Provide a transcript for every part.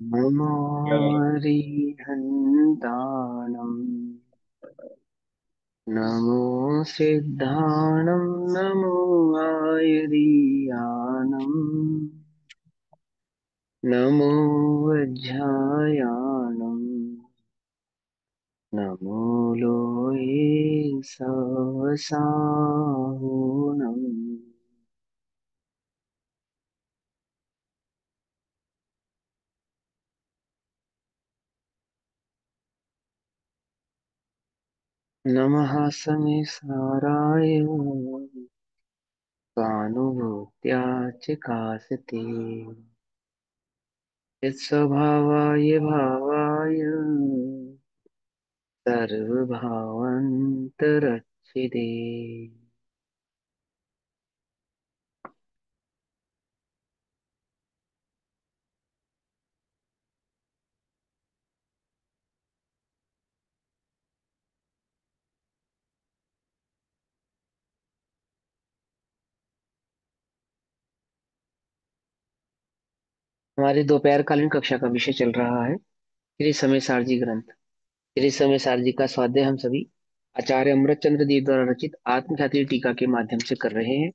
नमोरिहन्ताणं नमो सिद्धाणं नमो आयरीयाणं नमो वज्रायाणं नमो लोये सवसाहुणम्। नमः समेसाराय स्वानुभूत्या च कासते यत्स्वभावाय भावाय सर्वभावान्तरच्छिदे। हमारी दोपहरकालीन कक्षा का विषय चल रहा है श्री समय सारजी ग्रंथ। श्री समय सारजी का स्वाध्याय हम सभी आचार्य अमृतचंद्र देव द्वारा रचित आत्मख्याति टीका के माध्यम से कर रहे हैं।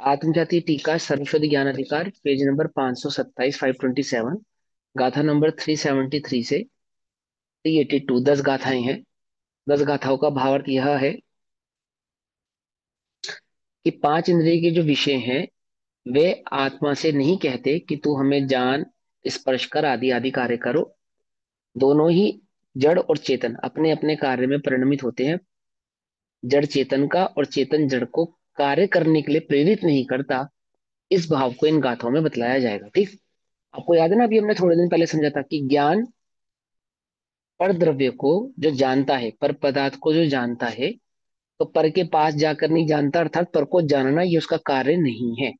आत्मख्याति टीका सर्वश्रुत ज्ञान अधिकार पेज नंबर 527 527, गाथा नंबर 373 से 382। 10 गाथाएं हैं। 10 गाथाओं का भावार्थ यह है कि 5 इंद्रिय के जो विषय हैं वे आत्मा से नहीं कहते कि तू हमें जान, स्पर्श कर, आदि आदि कार्य करो। दोनों ही जड़ और चेतन अपने अपने कार्य में परिणमित होते हैं। जड़ चेतन का और चेतन जड़ को कार्य करने के लिए प्रेरित नहीं करता। इस भाव को इन गाथाओं में बतलाया जाएगा। ठीक। आपको याद है ना, अभी हमने थोड़े दिन पहले समझा था कि ज्ञान पर द्रव्य को जो जानता है, पर पदार्थ को जो जानता है, तो पर के पास जाकर नहीं जानता, अर्थात पर को जानना ये उसका कार्य नहीं है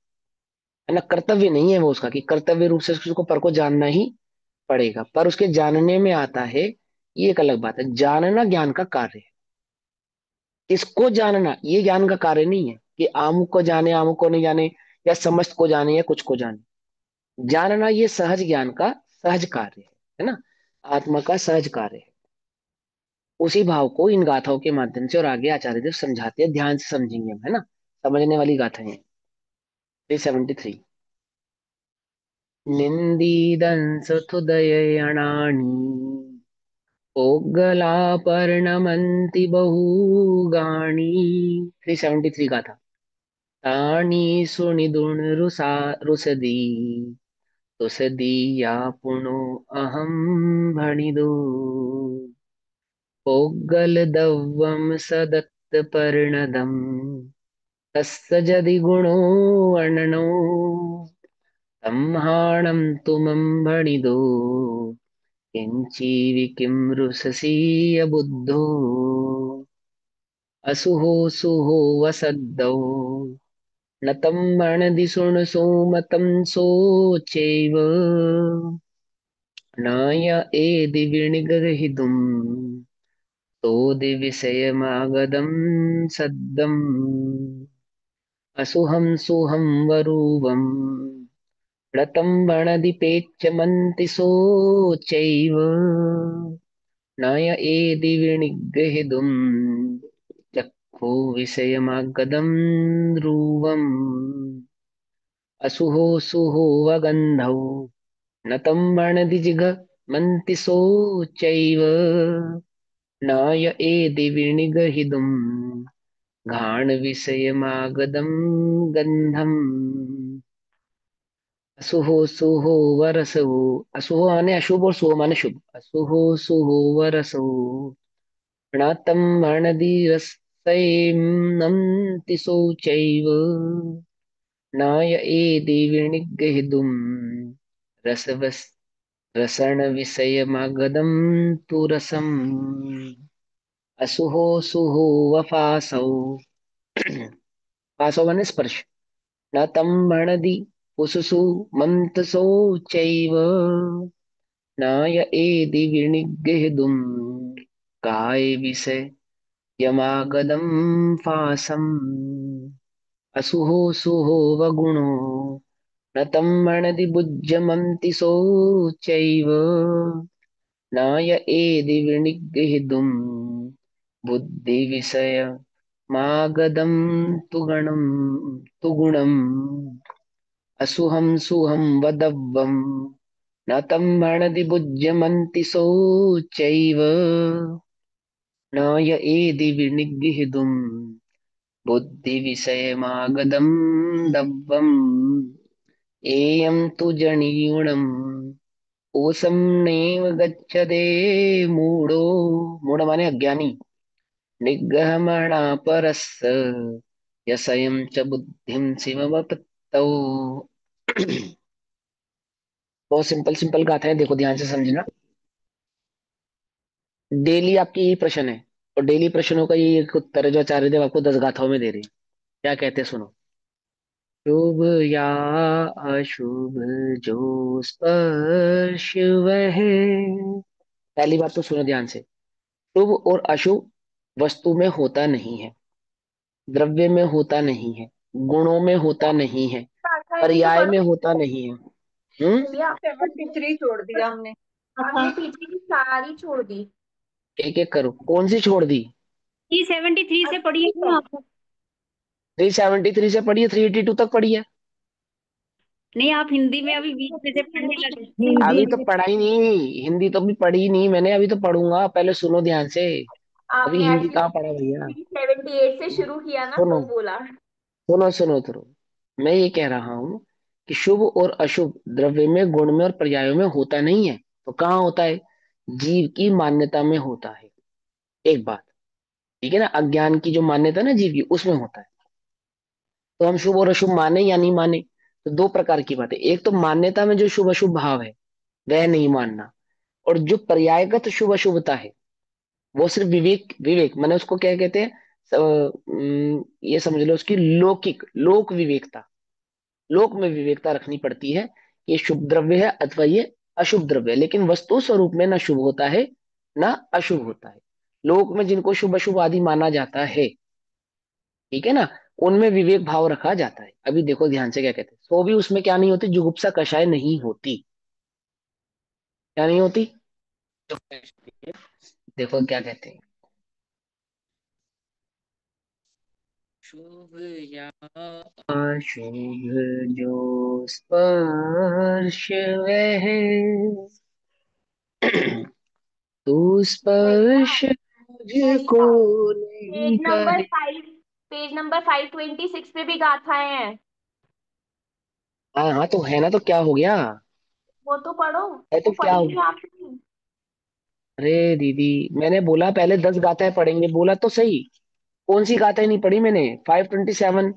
ना, कर्तव्य नहीं है वो उसका, कि कर्तव्य रूप से उसको पर को जानना ही पड़ेगा। पर उसके जानने में आता है, ये एक अलग बात है। जानना ज्ञान का कार्य है। इसको जानना ये ज्ञान का कार्य नहीं है कि आमुक को जाने, आमुक को नहीं जाने, या समस्त को जाने, या कुछ को जाने। जानना ये सहज ज्ञान का सहज कार्य है ना, आत्मा का सहज कार्य है। उसी भाव को इन गाथाओं के माध्यम से और आगे आचार्य देव समझाते हैं। ध्यान से समझेंगे हम, है ना। समझने वाली गाथाएं हैं। 373। निंदीदंसुतुदयणानि पोग्गलापर्णमन्ति बहुगानि। 373 गाथा। तानि सुनिदुणरुसा रुसदी तुसदीया पुनो अहं भणिदो पोग्गलदव्वं सदत्तपर्णदम् तस्य जदि गुणो वर्णनो तम्हाणं तुमं भणिदो किंचीवि किं रुससि अबुद्धो असुहो सुहो वसद्दौ न तं मणदिसुणसोमतं सोचैव न य एदि विनिगर्हितुम् तोदिविषयमागदं सद्दम् असुहं सुहं वरुवम् रतं वणदिपेच्यमन्ति सोचैव न य एदि विनिगृहीतुम् चक्षु विषयमागदं ध्रुवम् असुहो सुहो वगन्धौ न तं वणदिजिघमन्ति सोचैव न य एदि विनिगृहीतुम् घाण विषयमागदं गन्धम् असुहो सुहो वरसो। असुहो माने अशुभ और सुहो माने शुभ। असुहो सुहो वरसो णातं वर्णदिरसैं शोचैव नाय एदि विनिगृहीतुम् रसवस् रसण विषयमागदं तु रसम् असुहो सुहो वफासौ। पासौ माने स्पर्श। न तं मणदि पुसुसु मंतसो चैव नाय एदि विनिगृहीतुम् काय विषय यमागदं फासम् असुहो सुहो वगुणो न तं मणदि भुज्यमन्ति शोचैव न य एदि विनिगृहीतुम् बुद्धिविषय मागधं तु गणं तु गुणम् असुहं सुहं वदव्यं न तं भणति भुज्यमन्ति शोचैव न य एदि विनिगृहीतुम् बुद्धिविषयमागधं दव्यम् एयं तु जनिगुणम् ओसम नैव गच्छते मूढ़ो। मूढ़ माने अज्ञानी। निगहमणा परस्य यशयं च बुद्धिं शिववपत्तौ। बहुत सिंपल सिंपल गाथा है, देखो ध्यान से समझना। डेली आपकी यही प्रश्न है, और डेली प्रश्नों का ये एक उत्तर है जो आचार्य देव आपको 10 गाथाओं में दे रहे हैं। क्या कहते हैं सुनो। शुभ या अशुभ जो स्पर्श वह। पहली बात तो सुनो ध्यान से। शुभ और अशुभ वस्तु में होता नहीं है, द्रव्य में होता नहीं है, गुणों में होता नहीं है, शाखाएं भी तो पर्याय पढ़ो। में होता नहीं है। हम्म। भैया 73 छोड़ दिया हमने। हमने पीछे की सारी छोड़ दी। एक एक करो, कौन सी छोड़ दी? 373 से पढ़िए ना आप। 373 से पढ़ी है, 382 तक पढ़ी है। नहीं, आप हिंदी में अभी बीच में से पढ़ने लगे। हिंदी अभी तो पढ़ा ही नहीं, हिंदी तो अभी पढ़ी नहीं मैंने, अभी तो पढ़ूंगा, पहले सुनो ध्यान से। अभी आपने हिंदी कहाँ पढ़ा भैया। एटलीस्ट 378 से शुरू किया ना सुनो तो बोला। सुनो सुनो सुनो। मैं ये कह रहा हूं कि शुभ और अशुभ द्रव्य में, गुण में और पर्यायों में होता नहीं है, तो कहाँ होता है? जीव की मान्यता में होता है। एक बात, ठीक है ना, अज्ञान की जो मान्यता है ना जीव की, उसमें होता है। तो हम शुभ और अशुभ माने या नहीं माने, तो दो प्रकार की बात है। एक तो मान्यता में जो शुभ अशुभ भाव है वह नहीं मानना, और जो पर्यायगत शुभ अशुभता है वो सिर्फ विवेक, विवेक मैंने उसको क्या कहते हैं, ये समझ लो उसकी लौकिक लोक विवेकता। लोक में विवेकता रखनी पड़ती है कि ये शुभ द्रव्य है अथवा ये अशुभ द्रव्य है, लेकिन वस्तु स्वरूप में ना शुभ होता है ना अशुभ होता है। लोक में जिनको शुभ अशुभ आदि माना जाता है, ठीक है ना, उनमें विवेक भाव रखा जाता है। अभी देखो ध्यान से क्या कहते हैं, सो भी उसमें क्या नहीं होती, जुगुप्सा कषाय नहीं होती। क्या नहीं होती? देखो क्या कहते हैं। शुभ या अशुभ जो स्पर्श वह तू भैया स्पर्श मुझको भैया नहीं पेज नंबर करे। 5, पेज नंबर 526 पे भी गाथाएं हैं। हाँ हाँ तो है ना, तो क्या हो गया? वो तो पढ़ो। है तो वो क्या पढ़ी हो नहीं गया? आपने। अरे दीदी, मैंने बोला पहले 10 गाथाएं पढ़ेंगे, बोला तो सही। कौन सी गाथाएं नहीं पढ़ी मैंने? 527,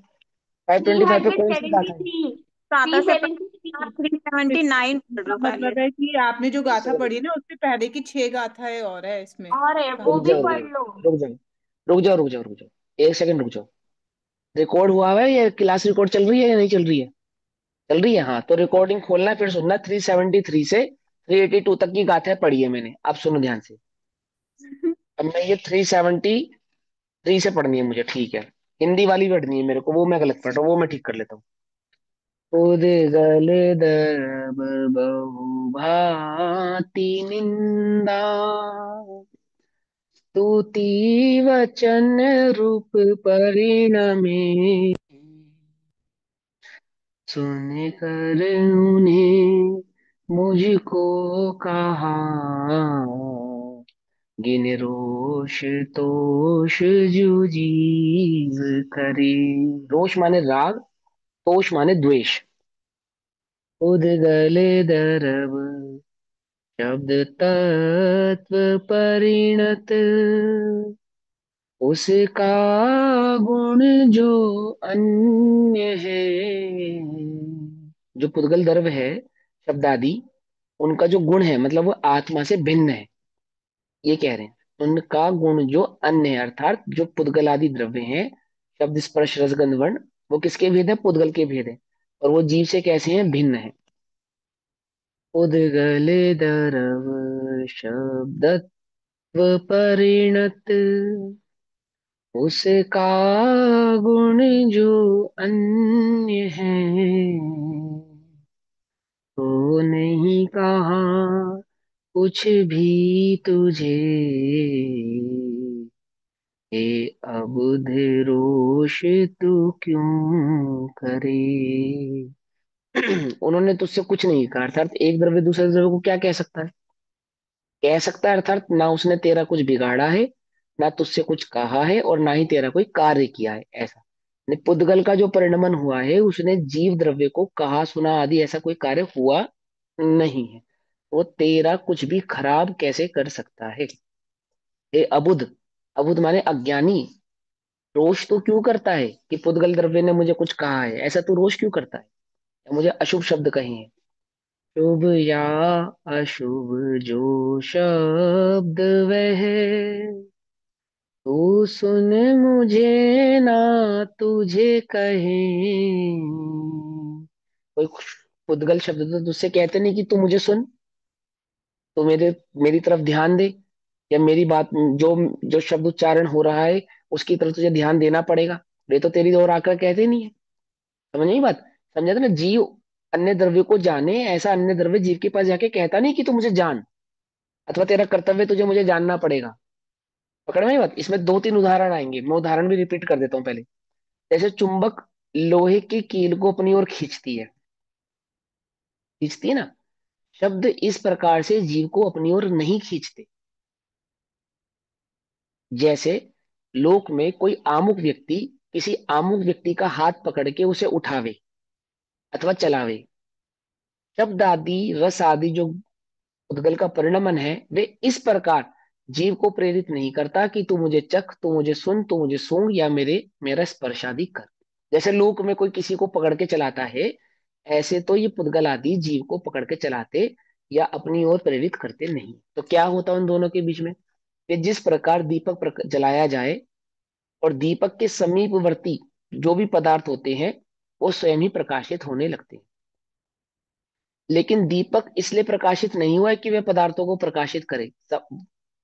525 पे कौन सी गाथा है? 373, ज्यादा थ्री से सेवेंटी पहले थ्री 379 पढ़ इसका लो पहले। मतलब है कि आपने जो गाथा सुनो, पढ़ी ना उससे पहले की 6 गाथाएं और है इसमें और है वो रुक भी जाओ कहानी। रुक पढ़ जाओ लो। रुक जाओ रुक जाओ रुक जाओ रुक जाओ, एक सेकंड रुक जाओ। रिकॉर्ड हुआ है या क्लास रिकॉर्ड चल रही है या नहीं चल रही है? चल रही है, हाँ तो रिकॉर्डिंग खोलना फिर सुनना। 373 से 382 तक की गाथाएं पढ़ी है मैंने, अब सुनो ध्यान से। अब मैं ये 373 से पढ़नी है मुझे, ठीक है। हिंदी वाली पढ़नी है मेरे को, वो मैं गलत पढ़ रहा हूँ, वो मैं ठीक कर लेता हूँ। उद्गल दर्ब बहु भांति निंदा स्तुति वचन रूप परिणमे सुन कर उन्हें मुझको कहा गिन रोष तोष जुजीव करे। रोष माने राग, तोष माने द्वेष। उद्गल दरब शब्द तत्व परिणत उसका गुण जो अन्य है। जो पुद्गल द्रव्य है, शब्द आदि, उनका जो गुण है मतलब वो आत्मा से भिन्न है, ये कह रहे हैं। उनका गुण जो अन्य है, अर्थात जो पुद्गल आदि द्रव्य हैं, शब्द स्पर्श रसगंध वर्ण, वो किसके भेद है? पुद्गल के भेद है। और वो जीव से कैसे हैं? भिन्न है। उद्गल दरव शब्दत्व परिणत उसका गुण जो अन्य है। कहाँ कुछ भी तुझे, हे अबुध रोष तू क्यों करे। उन्होंने तुझसे कुछ नहीं कहा, अर्थात एक द्रव्य दूसरे द्रव्य को क्या कह सकता है, कह सकता है, अर्थात ना उसने तेरा कुछ बिगाड़ा है, ना तुझसे कुछ कहा है, और ना ही तेरा कोई कार्य किया है, ऐसा। ने पुद्गल का जो परिणमन हुआ है, उसने जीव द्रव्य को कहा सुना आदि ऐसा कोई कार्य हुआ नहीं है। वो तेरा कुछ भी खराब कैसे कर सकता है। हे अबुध, अबुध माने अज्ञानी, रोष तो क्यों करता है कि पुद्गल द्रव्य ने मुझे कुछ कहा है, ऐसा तू रोष क्यों करता है, या मुझे अशुभ शब्द कहे हैं। शुभ या अशुभ जो शब्द वह, तू सुन मुझे ना तुझे कहे। कोई पुद्गल शब्द तो तुझसे कहते नहीं कि तू मुझे सुन, तू मेरी तरफ ध्यान दे, या मेरी बात, जो जो शब्द उच्चारण हो रहा है उसकी तरफ तुझे ध्यान देना पड़ेगा। ये तो तेरी ओर आकर कहते नहीं है। समझ नहीं बात, समझा था ना। जीव अन्य द्रव्य को जाने, ऐसा अन्य द्रव्य जीव के पास जाके कहता नहीं कि तू मुझे जान, अथवा तेरा कर्तव्य तुझे मुझे जानना पड़ेगा। पकड़ में आई बात। इसमें दो तीन उदाहरण आएंगे, मैं उदाहरण भी रिपीट कर देता हूँ पहले। जैसे चुंबक लोहे की कील को अपनी ओर खींचती है, खींचती है ना। शब्द इस प्रकार से जीव को अपनी ओर नहीं खींचते। जैसे लोक में कोई आमुक व्यक्ति किसी आमुक व्यक्ति का हाथ पकड़ के उसे उठावे अथवा चलावे, शब्द आदि रस आदि जो उद्गल का परिणमन है, वे इस प्रकार जीव को प्रेरित नहीं करता कि तू मुझे चख, तू मुझे सुन, तू मुझे सूंघ, या मेरा स्पर्श आदि कर। जैसे लोक में कोई किसी को पकड़ के चलाता है, ऐसे तो ये पुद्गल आदि जीव को पकड़ के चलाते या अपनी ओर प्रेरित करते नहीं। तो क्या होता है उन दोनों के बीच में, कि जिस प्रकार दीपक जलाया जाए और दीपक के समीपवर्ती जो भी पदार्थ होते हैं वो स्वयं ही प्रकाशित होने लगते हैं। लेकिन दीपक इसलिए प्रकाशित नहीं हुआ है कि वह पदार्थों को प्रकाशित करे। सब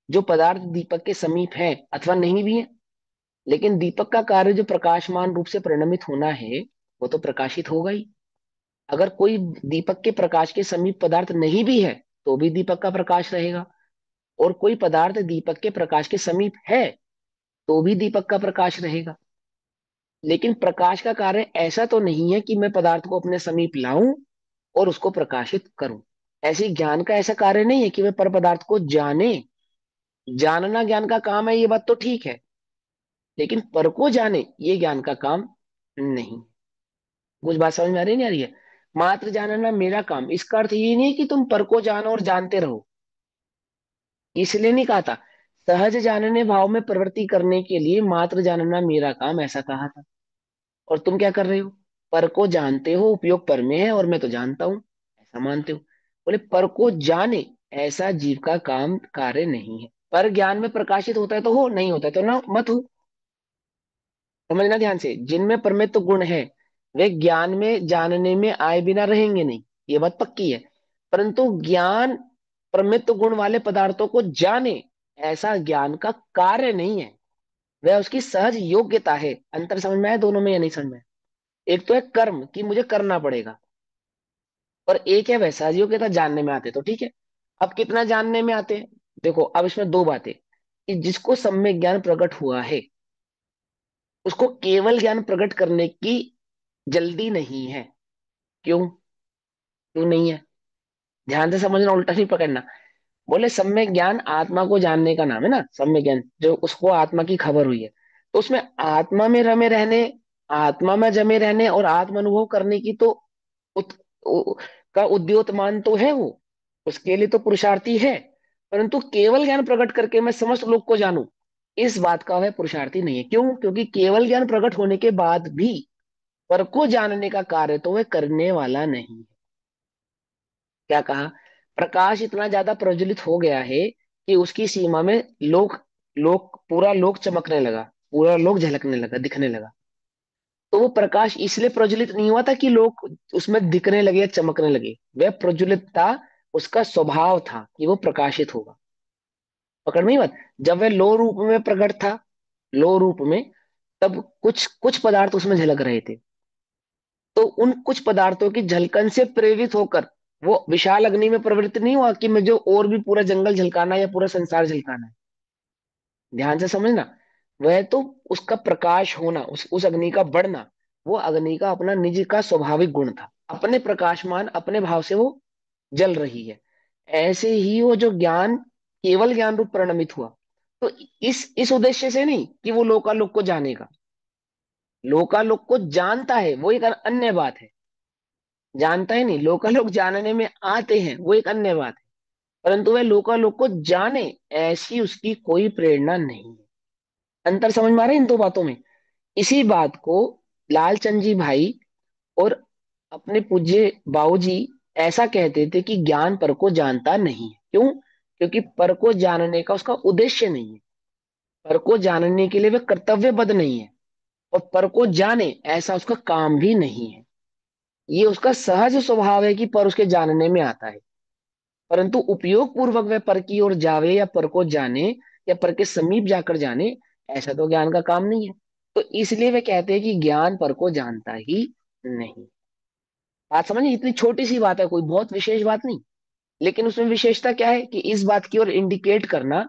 जो पदार्थ दीपक के समीप है अथवा नहीं भी है, लेकिन दीपक का कार्य जो प्रकाशमान रूप से परिणमित होना है, वो तो प्रकाशित होगा ही। अगर कोई दीपक के प्रकाश के समीप पदार्थ नहीं भी है तो भी दीपक का प्रकाश रहेगा, और कोई पदार्थ दीपक के प्रकाश के समीप है तो भी दीपक का प्रकाश रहेगा। लेकिन प्रकाश का कार्य ऐसा तो नहीं है कि मैं पदार्थ को अपने समीप लाऊं और उसको प्रकाशित करूं। ऐसी ज्ञान का ऐसा कार्य नहीं है कि वह पर पदार्थ को जाने। जानना ज्ञान का काम है, ये बात तो ठीक है, लेकिन पर को जाने ये ज्ञान का काम नहीं। कुछ बात समझ में आ रही नहीं आ रही है। मात्र जानना मेरा काम, इसका अर्थ ये नहीं कि तुम पर को जानो और जानते रहो, इसलिए नहीं कहा था। सहज जानने भाव में प्रवृत्ति करने के लिए मात्र जानना मेरा काम, ऐसा कहा था। और तुम क्या कर रहे हो, पर को जानते हो, उपयोग पर में है और मैं तो जानता हूं, ऐसा मानते हो। बोले पर को जाने ऐसा जीव का काम कार्य नहीं है। पर ज्ञान में प्रकाशित होता है तो हो, नहीं होता है तो ना मत हो। समझना ध्यान से, जिनमें परमित गुण है वे ज्ञान में जानने में आए बिना रहेंगे नहीं, ये बात पक्की है। परंतु ज्ञान परमित गुण वाले पदार्थों को जाने, ऐसा ज्ञान का कार्य नहीं है, वह उसकी सहज योग्यता है। अंतर समझ में आया दोनों में या नहीं समझ में आया? एक तो है कर्म कि मुझे करना पड़ेगा, और एक है वैसा योग्यता जानने में आते तो ठीक है। अब कितना जानने में आते हैं, देखो अब इसमें दो बातें, कि जिसको सम्यक ज्ञान प्रकट हुआ है उसको केवल ज्ञान प्रकट करने की जल्दी नहीं है। क्यों, क्यों नहीं है, ध्यान से समझना, उल्टा नहीं पकड़ना। बोले सम्यक ज्ञान आत्मा को जानने का नाम है ना, सम्यक ज्ञान जो उसको आत्मा की खबर हुई है, तो उसमें आत्मा में रमे रहने, आत्मा में जमे रहने और आत्म अनुभव करने की तो उत, उ, का उद्योतमान तो है वो, उसके लिए तो पुरुषार्थी है। परंतु केवल ज्ञान प्रकट करके मैं समस्त लोग को जानूं, इस बात का वह पुरुषार्थी नहीं है। क्यों, क्योंकि केवल ज्ञान प्रकट होने के बाद भी पर को जानने का कार्य तो वह करने वाला नहीं है। क्या कहा, प्रकाश इतना ज्यादा प्रज्वलित हो गया है कि उसकी सीमा में लोक लोक पूरा लोक चमकने लगा, पूरा लोक झलकने लगा, दिखने लगा। तो वो प्रकाश इसलिए प्रज्वलित नहीं हुआ था कि लोग उसमें दिखने लगे या चमकने लगे, वह प्रज्वलित था, उसका स्वभाव था कि वो प्रकाशित होगा। पकड़ में ही बात। जब वह लो रूप में प्रकट था, लो रूप में, तब कुछ कुछ पदार्थ उसमें झलक रहे थे, तो उन कुछ पदार्थों की झलकन से प्रेरित होकर वो विशाल अग्नि में प्रवृत्त नहीं हुआ कि मुझे और भी पूरा जंगल झलकाना है या पूरा संसार झलकाना है। ध्यान से समझना। वह तो उसका प्रकाश होना, उस अग्नि का बढ़ना, वो अग्नि का अपना निज का स्वाभाविक गुण था, अपने प्रकाशमान अपने भाव से वो जल रही है। ऐसे ही वो जो ज्ञान केवल ज्ञान रूप परिणमित हुआ, तो इस उद्देश्य से नहीं कि वो लोकालोक को जानेगा। लोकालोक को जानता है वो एक अन्य बात है, जानता है नहीं, लोकालोक जानने में आते हैं वो एक अन्य बात है, परंतु वह लोकालोक को जाने ऐसी उसकी कोई प्रेरणा नहीं है। अंतर समझ में आ रहा है इन दो बातों में? इसी बात को लालचंद जी भाई और अपने पूज्य बाबूजी ऐसा कहते थे कि ज्ञान पर को जानता नहीं है। क्यों? क्योंकि पर को जानने का उसका उद्देश्य नहीं है, पर को जानने के लिए वह कर्तव्यबद्ध नहीं है, और पर को जाने ऐसा उसका काम भी नहीं है। ये उसका सहज स्वभाव है कि पर उसके जानने में आता है, परंतु उपयोग पूर्वक वह पर की ओर जावे या पर को जाने या पर के समीप जाकर जाने, ऐसा तो ज्ञान का काम नहीं है। तो इसलिए वे कहते हैं कि ज्ञान पर को जानता ही नहीं। बात समझिए, इतनी छोटी सी बात है, कोई बहुत विशेष बात नहीं, लेकिन उसमें विशेषता क्या है कि इस बात की ओर इंडिकेट करना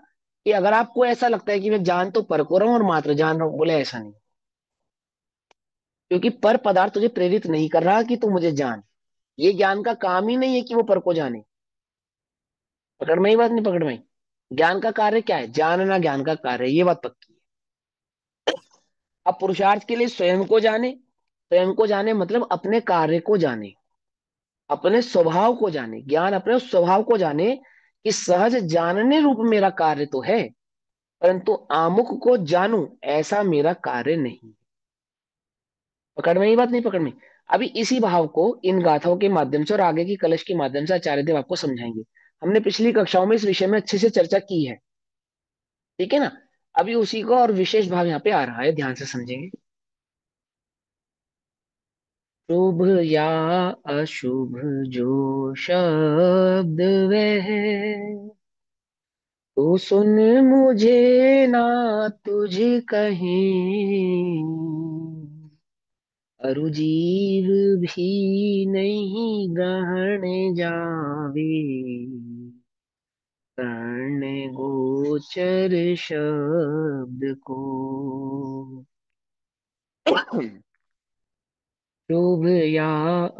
कि अगर आपको ऐसा लगता है कि मैं जान तो पर को रहा हूं और मात्र जान रहा हूं, बोले ऐसा नहीं। क्योंकि पर पदार्थ तुझे प्रेरित नहीं कर रहा कि तू मुझे जान। ये ज्ञान का काम ही नहीं है कि वो पर को जाने। पकड़ में ही बात नहीं? पकड़ में ही? ज्ञान का कार्य क्या है? जानना ज्ञान का कार्य है, ये बात पक्की है। अब पुरुषार्थ के लिए स्वयं को जाने, स्वयं को जाने मतलब अपने कार्य को जाने, अपने स्वभाव को जाने। ज्ञान अपने उस स्वभाव को जाने कि सहज जानने रूप मेरा कार्य तो है, परंतु आमुख को जानूं ऐसा मेरा कार्य नहीं। पकड़ में ही बात नहीं? पकड़ में? अभी इसी भाव को इन गाथाओं के माध्यम से और आगे की कलश के माध्यम से आचार्य देव आपको समझाएंगे। हमने पिछली कक्षाओं में इस विषय में अच्छे से चर्चा की है, ठीक है ना? अभी उसी का और विशेष भाव यहाँ पे आ रहा है, ध्यान से समझेंगे। शुभ या अशुभ जो शब्द वह, तू सुन मुझे ना तुझे कहीं, अरु जीव भी नहीं ग्रहण जावे, कर्ण गोचर शब्द को। शुभ या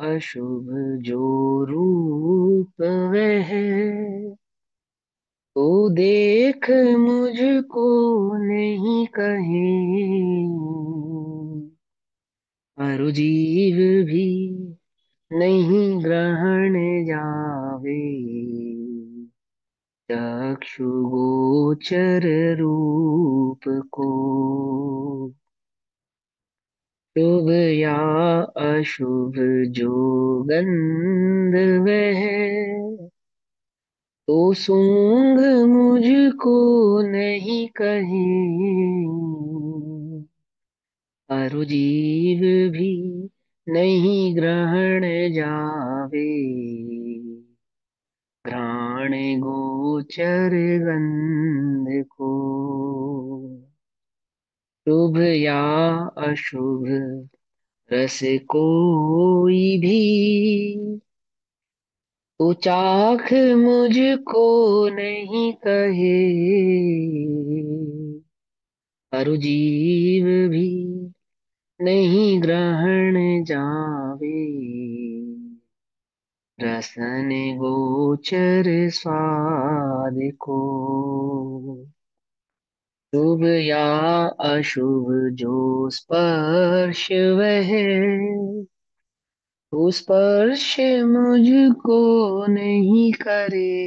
अशुभ जो रूप वह, तो देख मुझको नहीं कहे, अरु जीव भी नहीं ग्रहण जावे, चक्षु गोचर रूप को। शुभ या अशुभ जो गंध वह, तो सूंघ मुझको नहीं कहे, अरु जीव भी नहीं ग्रहण जावे, घ्राण गोचर गंध को। शुभ या अशुभ रस कोई भी, तू चाख मुझको नहीं कहे, अरु जीव भी नहीं ग्रहण जावे, रसन गोचर स्वाद को। शुभ या अशुभ जो स्पर्श वह, तो स्पर्श मुझको नहीं करे,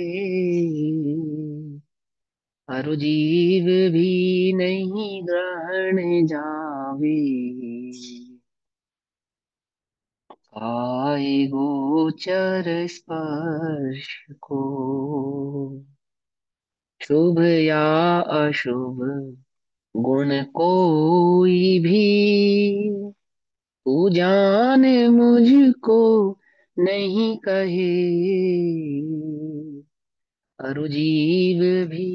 अरु जीव भी नहीं ग्रहण जावे, काय गोचर स्पर्श को। शुभ या अशुभ गुण कोई भी, तू जान मुझको नहीं कहे, अरु जीव भी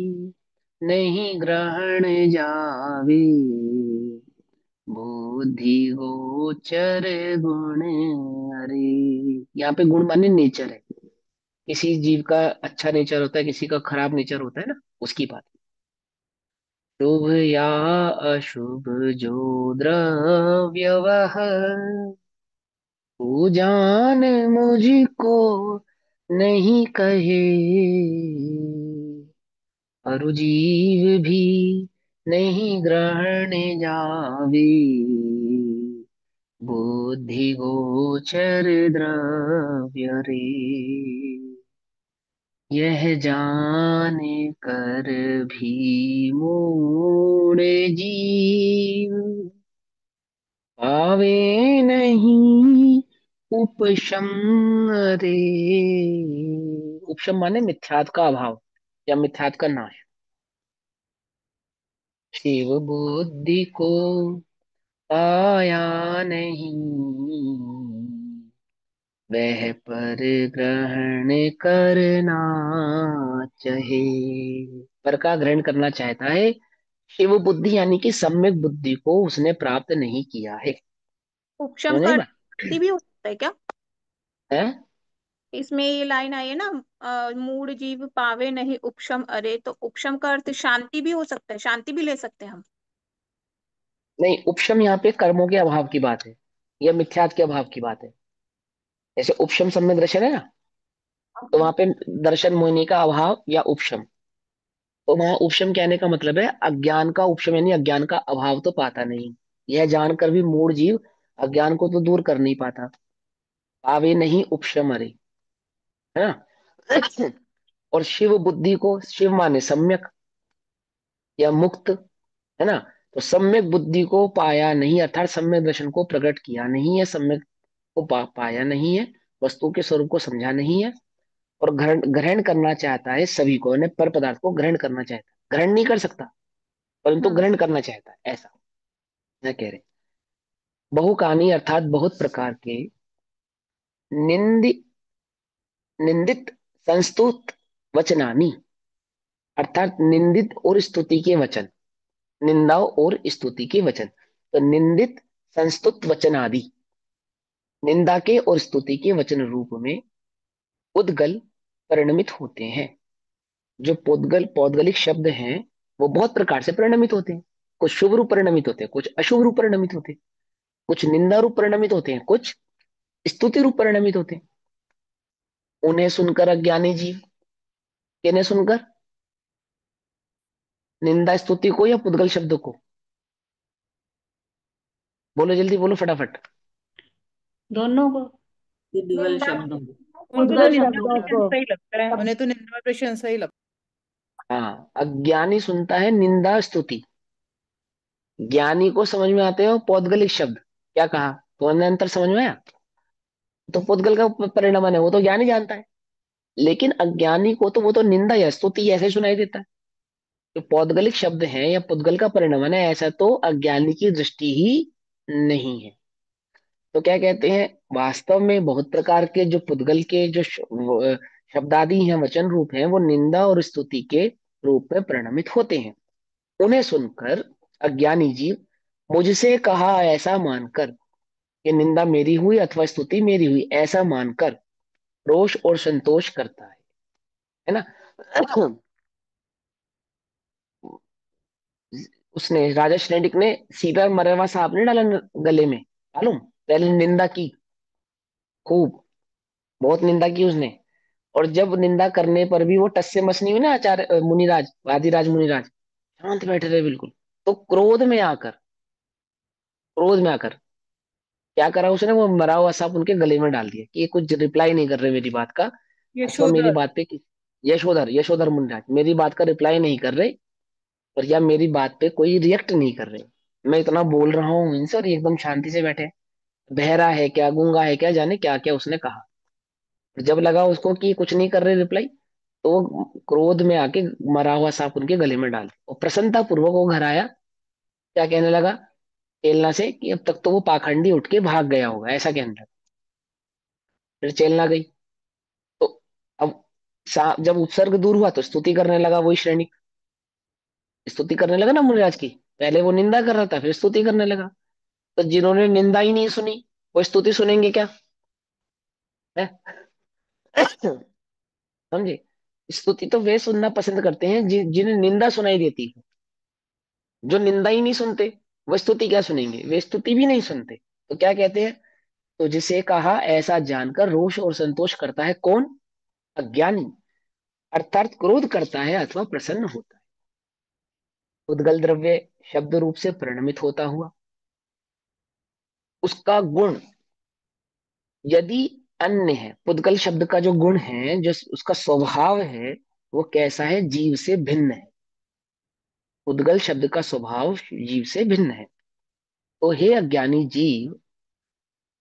नहीं ग्रहण जावे, बुद्धि गोचर गुण। अरे यहाँ पे गुण माने नेचर है, किसी जीव का अच्छा नेचर होता है, किसी का खराब नेचर होता है ना, उसकी बात। शुभ या अशुभ जो द्रव्य वह, तू जान मुझको नहीं कहे, अरु जीव भी नहीं ग्रहण जावे, बुद्धि गोचर द्रव्य रे, यह जान कर भी मूढ़ जीव पावे नहीं उपशम रे। उपशम माने मिथ्यात्व का अभाव या मिथ्यात्व का नाश। शिव बुद्धि को पाया नहीं, वह पर ग्रहण करना चाहे। पर का ग्रहण करना चाहता है, शिव बुद्धि यानी कि सम्यक बुद्धि को उसने प्राप्त नहीं किया है। उपशम समझ का आई अर्थ बात शांति भी हो सकता है क्या? है? इसमें ये लाइन आई है ना, मूढ़ जीव पावे नहीं उपशम अरे, तो उपशम का अर्थ शांति भी हो सकता है, शांति भी ले सकते हैं हम। नहीं, उपशम यहाँ पे कर्मों के अभाव की बात है या मिथ्यात्व के अभाव की बात है। जैसे उपशम सम्यक दर्शन है ना, तो वहां पे दर्शन मोहिनी का अभाव या उपशम। तो वहां उपशम कहने का मतलब है अज्ञान का उपशम, यानी अज्ञान का अभाव तो पाता नहीं। यह जानकर भी मूढ़ जीव अज्ञान को तो दूर कर नहीं पाता। पावे नहीं उपशम अरे, है ना। और शिव बुद्धि को, शिव माने सम्यक या मुक्त, है ना। तो सम्यक बुद्धि को पाया नहीं, अर्थात सम्यक दर्शन को प्रकट किया नहीं है, सम्यक को पाया नहीं है, वस्तु के स्वरूप को समझा नहीं है। और ग्रहण ग्रहण करना चाहता है सभी को, यानी पर पदार्थ को ग्रहण करना चाहता है, ग्रहण नहीं कर सकता परंतु हम्म। ग्रहण करना चाहता है, ऐसा मैं कह रहे। बहुकानी अर्थात बहुत प्रकार के, निंदि निंदित संस्तुत वचनानी, अर्थात निंदित और स्तुति के वचन, निंदा और स्तुति के वचन। तो निंदित संस्तुत वचन आदि, निंदा के और स्तुति के वचन रूप में उद्गल परिणमित होते हैं। जो पौद्गलिक शब्द हैं वो बहुत प्रकार से परिणमित होते हैं। कुछ शुभ रूप परिणमित होते हैं, कुछ अशुभ रूप परिणमित होते हैं, कुछ निंदा रूप परिणमित होते हैं, कुछ स्तुति रूप परिणमित होते हैं। उन्हें सुनकर अज्ञानी जीव, किन्हें सुनकर, निंदा स्तुति को या पुद्गल शब्द को? बोलो जल्दी बोलो फटाफट। दोनों को। उद्गल निंदा शब्दों को। उद्गल उद्गल शब्दों शब्द। को सही लगता है, उन्हें तो निंदा सही लगता हाँ, अज्ञानी सुनता है निंदा स्तुति, ज्ञानी को समझ में आते हो पौद्गलिक शब्द। क्या कहा? तो अंतर समझ में आया? तो पौद्गल का परिणाम है वो तो ज्ञानी जानता है, लेकिन अज्ञानी को तो वो तो निंदा या स्तुति ऐसे सुनाई देता है। जो पौद्गलिक शब्द है या पुद्गल का परिणाम है ऐसा तो अज्ञानी की दृष्टि ही नहीं है। तो क्या कहते हैं, वास्तव में बहुत प्रकार के जो पुद्गल के जो शब्दादि हैं, वचन रूप हैं, वो निंदा और स्तुति के रूप में परिणमित होते हैं। उन्हें सुनकर अज्ञानी जीव मुझसे कहा ऐसा मानकर, कि निंदा मेरी हुई अथवा स्तुति मेरी हुई ऐसा मानकर रोष और संतोष करता है ना। उसने, राजा श्रेणिक ने सीता मरवा साहब ने डाला गले में, मालूम? पहले निंदा की खूब, बहुत निंदा की उसने। और जब निंदा करने पर भी वो टस से मस नहीं हुई ना, आचार्य मुनिराज, वादिराज मुनिराज शांत बैठे रहे बिल्कुल। तो क्रोध में आकर क्या करा उसने, वो मरा हुआ सांप उनके गले में डाल दिया कि ये कुछ रिप्लाई नहीं कर रहे मेरी बात का, है। अथवा मेरी यशोधर। बात पे यशोधर यशोधर मुनिराज मेरी बात का रिप्लाई नहीं कर रहे, और या मेरी बात पे कोई रिएक्ट नहीं कर रहे। मैं इतना बोल रहा हूँ इनसे और ये एकदम शांति से बैठे हैं। बहरा है क्या, गूंगा है क्या, जाने क्या क्या उसने कहा। जब लगा उसको कि कुछ नहीं कर रहे रिप्लाई, तो वो क्रोध में आके मरा हुआ सांप उनके गले में डाल दिया और प्रसन्नता पूर्वक वो घर आया। क्या कहने लगा चेलना से कि अब तक तो वो पाखंडी उठ के भाग गया होगा, ऐसा कहने लगा। फिर चेलना गई। तो अब जब उपसर्ग दूर हुआ तो स्तुति करने लगा, वही श्रेणी स्तुति करने लगा ना मुनिराज की। पहले वो निंदा कर रहा था, फिर स्तुति करने लगा। तो जिन्होंने निंदा ही नहीं सुनी वो स्तुति सुनेंगे क्या? है? समझे? स्तुति तो वे सुनना पसंद करते हैं जिन्हें निंदा सुनाई देती है। जो निंदा ही नहीं सुनते, वो स्तुति क्या सुनेंगे? वे स्तुति भी नहीं सुनते। तो क्या कहते हैं? तो जिसे कहा ऐसा जानकर रोष और संतोष करता है कौन? अज्ञानी, अर्थात क्रोध करता है अथवा प्रसन्न होता है। उद्गल द्रव्य शब्द रूप से परिणमित होता हुआ, उसका गुण यदि अन्य है, पुद्गल शब्द का जो गुण है, जो उसका स्वभाव है, वो कैसा है? जीव से भिन्न है। पुद्गल शब्द का स्वभाव जीव से भिन्न है। तो हे अज्ञानी जीव,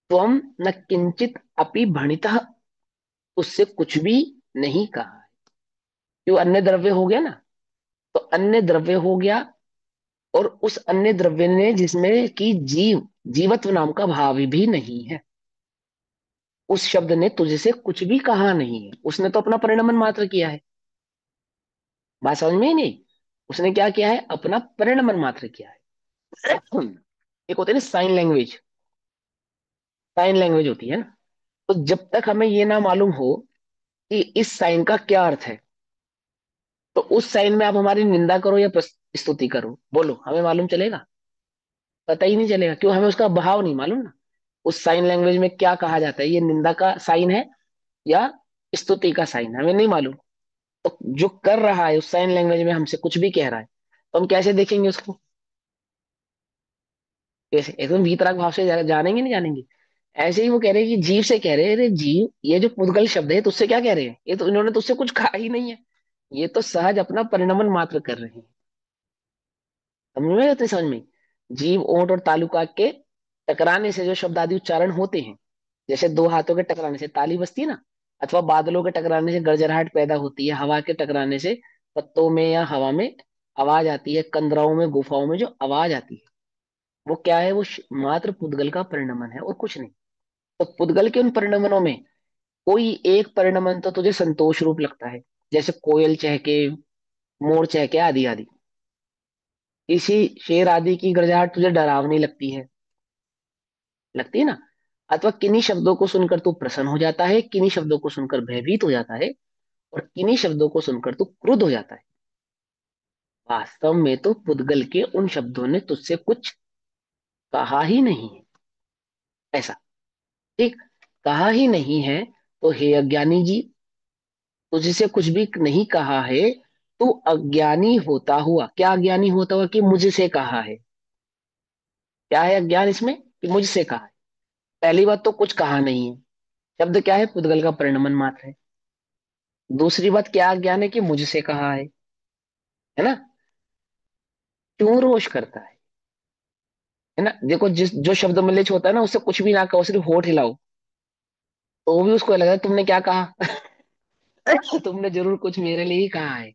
त्वम न किंचित अपि भणितः, उससे कुछ भी नहीं कहा। क्यों? अन्य द्रव्य हो गया ना। तो अन्य द्रव्य हो गया, और उस अन्य द्रव्य ने जिसमें कि जीवत्व नाम का भाव भी नहीं है, उस शब्द ने तुझसे कुछ भी कहा नहीं है। उसने तो अपना परिणमन मात्र किया है। बात समझ में ही नहीं? उसने क्या किया है? अपना परिणमन मात्र किया है। एक होती है ना साइन लैंग्वेज, साइन लैंग्वेज होती है ना। तो जब तक हमें ये ना मालूम हो कि इस साइन का क्या अर्थ है, तो उस साइन में आप हमारी निंदा करो या स्तुति करो, बोलो, हमें मालूम चलेगा? पता ही नहीं चलेगा। क्यों? हमें उसका भाव नहीं मालूम ना। उस साइन लैंग्वेज में क्या कहा जाता है, ये निंदा का साइन है या स्तुति का साइन, हमें नहीं मालूम। तो जो कर रहा है उस साइन लैंग्वेज में हमसे कुछ भी कह रहा है, तो हम कैसे देखेंगे उसको? कैसे? एकदम वीतराग भाव से जानेंगे, नहीं जानेंगे। ऐसे ही वो कह रहे हैं कि जीव से कह रहे हैं, अरे जीव, ये जो पुद्गल शब्द है तुझसे क्या कह रहे हैं? ये तो इन्होंने तुझसे कुछ कहा ही नहीं है। ये तो सहज अपना परिणमन मात्र कर रहे हैं। समझ में आते? समझ में? जीव, ओंठ और तालुका के टकराने से जो शब्द आदि उच्चारण होते हैं, जैसे दो हाथों के टकराने से ताली बजती है ना, अथवा बादलों के टकराने से गड़गड़ाहट पैदा होती है, हवा के टकराने से पत्तों में या हवा में आवाज आती है, कंदराओं में, गुफाओं में जो आवाज आती है, वो क्या है? वो मात्र पुद्गल का परिणमन है और कुछ नहीं। तो पुद्गल के उन परिणमनों में कोई एक परिणमन तो तुझे संतोष रूप लगता है, जैसे कोयल चहके, मोर चहके, आदि आदि। इसी शेर आदि की गरजाहट तुझे डरावनी लगती है, लगती है ना। अथवा किन्हीं शब्दों को सुनकर तू प्रसन्न हो जाता है, किन्हीं शब्दों को सुनकर भयभीत हो जाता है, और किन्हीं शब्दों को सुनकर तू क्रुद्ध हो जाता है। वास्तव में तो पुद्गल के उन शब्दों ने तुझसे कुछ कहा ही नहीं है। ऐसा, ठीक, कहा ही नहीं है। तो हे अज्ञानी जी, तुझसे कुछ भी नहीं कहा है, तू अज्ञानी होता हुआ, क्या अज्ञानी होता हुआ? कि मुझसे कहा है। क्या है अज्ञान इसमें? कि मुझसे कहा है। पहली बात तो कुछ कहा नहीं है। शब्द क्या है? पुद्गल का परिणमन मात्र है। दूसरी बात क्या अज्ञान है? कि मुझसे कहा है ना। क्यों रोष करता है ना? देखो, जिस जो शब्द मलेच्छ होता है ना, उससे कुछ भी ना कहो, सिर्फ होठ हिलाओ, तो वो भी उसको लगा तुमने क्या कहा। तुमने जरूर कुछ मेरे लिए ही कहा है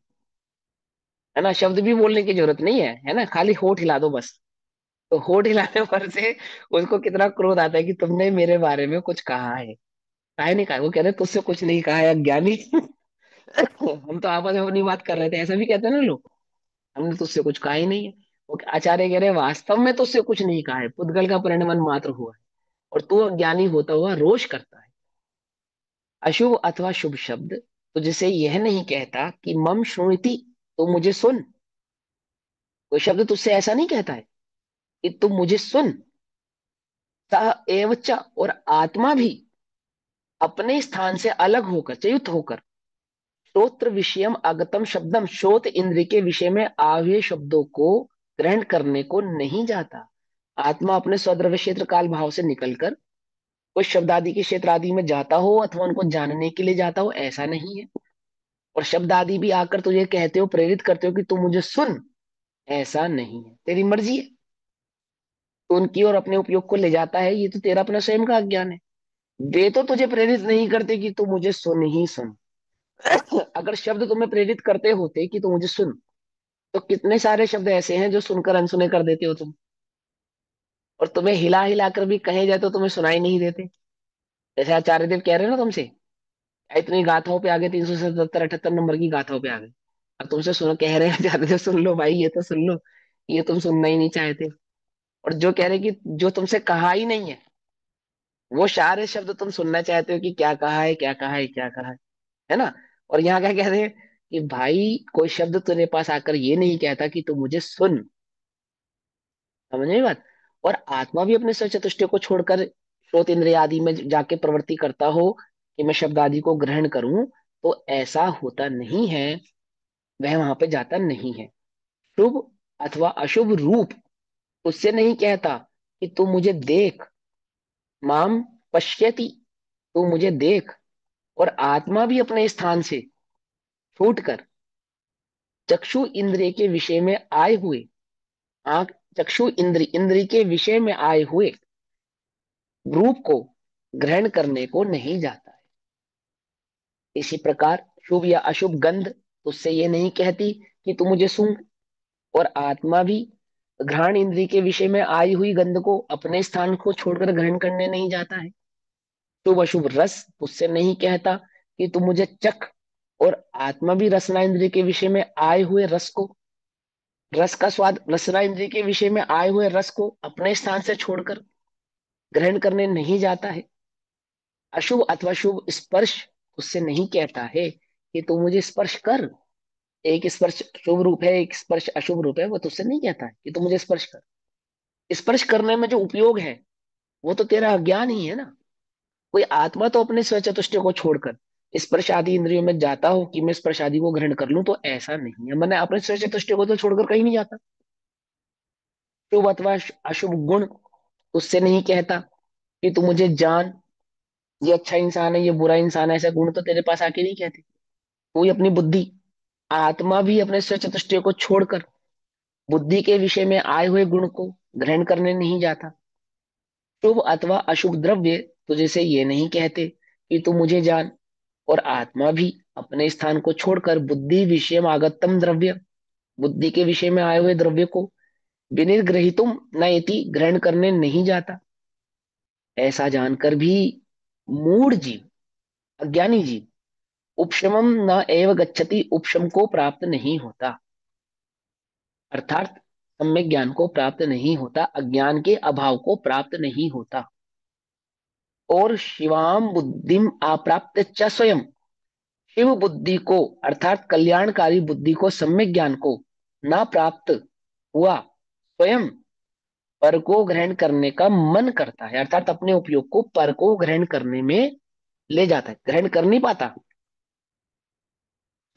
ना। शब्द भी बोलने की जरूरत नहीं है ना, खाली होठ हिला दो बस। तो होठ हिलाने पर से उसको कितना क्रोध आता है कि तुमने मेरे बारे में कुछ कहा है। काहे नहीं कहा? वो कह रहे तुझसे कुछ नहीं कहा है अज्ञानी। हम तो आपस में अपनी बात कर रहे थे, ऐसा भी कहते हैं ना लोग। हमने तुझसे कुछ कहा ही नहीं है। वो आचार्य कह रहे हैं, वास्तव में तुझसे कुछ नहीं कहा है, पुद्गल का परिणमन मात्र हुआ है, और तू अज्ञानी होता हुआ रोष करता है। अशुभ अथवा शुभ शब्द तुझसे यह नहीं कहता कि मम श्रुणुति, तो मुझे सुन। कोई शब्द तुझसे ऐसा नहीं कहता है कि तुम मुझे सुन। स एव च, और आत्मा भी अपने स्थान से अलग होकर, च्युत होकर, श्रोत्र विषयम आगतम शब्दम, श्रोत इंद्र के विषय में आवे शब्दों को ग्रहण करने को नहीं जाता। आत्मा अपने स्वद्रव्य क्षेत्र काल भाव से निकलकर कुछ शब्द आदि के क्षेत्र आदि में जाता हो, अथवा उनको जानने के लिए जाता हो, ऐसा नहीं है। और शब्द आदि भी आकर तुझे कहते हो, प्रेरित करते हो कि तू मुझे सुन, ऐसा नहीं है। तेरी मर्जी है, तो उनकी और अपने उपयोग को ले जाता है, ये तो तेरा अपना स्वयं का अज्ञान है। वे तो तुझे प्रेरित नहीं करते कि तू मुझे सुन ही सुन। अगर शब्द तुम्हें प्रेरित करते होते कि तू मुझे सुन, तो कितने सारे शब्द ऐसे हैं जो सुनकर अनसुने कर देते हो तुम, और तुम्हें हिला हिला कर भी कहे जाए तो तुम्हें सुनाई नहीं देते। जैसे आचार्य देव कह रहे हो ना तुमसे, इतनी गाथाओं पे आ गए, 377-78 नंबर की गाथाओं पे आ गए। अब तुमसे सुनो, कह रहे हैं आचार्य देव सुन लो भाई, ये तो सुन लो, ये तुम सुनना ही नहीं चाहते। और जो कह रहे कि जो तुमसे कहा ही नहीं है, वो सारे शब्द तुम सुनना चाहते हो कि क्या कहा है, क्या कहा है, क्या कहा है ना। और यहाँ क्या कहते हैं कि भाई कोई शब्द तेरे पास आकर ये नहीं कहता कि तू मुझे सुन। समझ में बात। और आत्मा भी अपने स्वचतुष्टय को छोड़कर श्रोत इंद्रिय आदि में जाके प्रवृत्ति करता हो कि मैं शब्द आदि को ग्रहण करूं, तो ऐसा होता नहीं है। वह वहां पे जाता नहीं है। शुभ अथवा अशुभ रूप उससे नहीं कहता कि तू मुझे देख। माम पश्यति, तू मुझे देख। और आत्मा भी अपने स्थान से छूटकर चक्षु इंद्रिय के विषय में आए हुए, आंख चक्षु इंद्र इंद्रिय के विषय में आए हुए रूप को ग्रहण करने को नहीं जाता है। इसी प्रकार शुभ या अशुभ गंध उससे ये नहीं कहती कि तू मुझे सूंघ। और आत्मा भी घ्राण इंद्रिय के विषय में आई हुई गंध को अपने स्थान को छोड़कर ग्रहण करने नहीं जाता है। शुभ अशुभ रस उससे नहीं कहता कि तू मुझे चख। और आत्मा भी रसना इंद्रिय के विषय में आए हुए रस को, रस का स्वाद रसना इंद्रिय के विषय में आए हुए रस को अपने स्थान से छोड़कर ग्रहण करने नहीं जाता है। अशुभ अथवा शुभ स्पर्श उससे नहीं कहता है कि तू मुझे स्पर्श कर। एक स्पर्श शुभ रूप है, एक स्पर्श अशुभ रूप है, वो तुझसे नहीं कहता है कि तू मुझे स्पर्श कर। स्पर्श करने में जो उपयोग है वो तो तेरा अज्ञान ही है ना। कोई आत्मा तो अपने स्वचतुष्ट को छोड़कर स्पर्श आदि इंद्रियों में जाता हो कि मैं स्पर्श आदि को ग्रहण कर लूं, तो ऐसा नहीं है। मैंने अपने स्वचतुष्ट को तो छोड़कर कहीं नहीं जाता। शुभ अथवा अशुभ गुण उससे नहीं कहता कि तू मुझे जान, ये अच्छा इंसान है, ये बुरा इंसान है। ऐसे गुण तो तेरे पास आके नहीं कहते। कोई अपनी बुद्धि, आत्मा भी अपने स्वचतुष्ट को छोड़कर बुद्धि के विषय में आए हुए गुण को ग्रहण करने नहीं जाता। शुभ अथवा अशुभ द्रव्य तुझे से ये नहीं कहते कि तू मुझे जान। और आत्मा भी अपने स्थान को छोड़कर बुद्धि विषय आगतम द्रव्य, बुद्धि के विषय में आए हुए द्रव्य को विनिर्ग्रहितुम नयति ग्रहण करने नहीं जाता। ऐसा जानकर भी मूढ़ जीव, अज्ञानी जीव उपशमम न एव गच्छति, उपशम को प्राप्त नहीं होता। अर्थात सम्यक ज्ञान को प्राप्त नहीं होता, अज्ञान के अभाव को प्राप्त नहीं होता। और शिवाम बुद्धिम अप्राप्त च स्वयं, शिव बुद्धि को अर्थात कल्याणकारी बुद्धि को, सम्यक ज्ञान को ना प्राप्त हुआ स्वयं पर को ग्रहण करने का मन करता है। अर्थात अपने उपयोग को पर को ग्रहण करने में ले जाता है, ग्रहण कर नहीं पाता।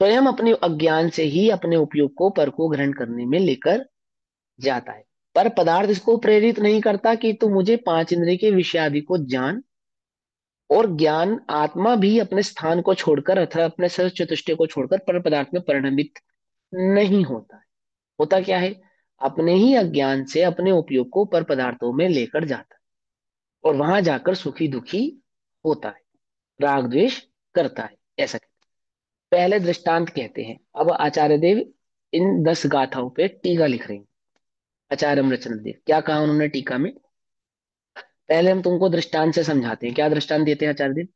स्वयं अपने अज्ञान से ही अपने उपयोग को पर को ग्रहण करने में लेकर जाता है। पर पदार्थ इसको प्रेरित नहीं करता कि तू मुझे पांच इंद्रिय के विषय आदि को जान। और ज्ञान आत्मा भी अपने स्थान को छोड़कर अथवा अपने सर्व चतुष्टय को छोड़कर पर पदार्थ में परिणमित नहीं होता है। होता क्या है, अपने ही अज्ञान से अपने उपयोग को पर पदार्थों में लेकर जाता है और वहां जाकर सुखी दुखी होता है, राग द्वेष करता है। ऐसा कहते हैं। पहले दृष्टांत कहते हैं। अब आचार्य देव इन 10 गाथाओं पे टीका लिख रहे हैं। आचार्य अमृतचंद्र देव क्या कहा उन्होंने टीका में। पहले हम तुमको दृष्टांत से समझाते हैं। क्या दृष्टांत देते हैं आचार्य देव।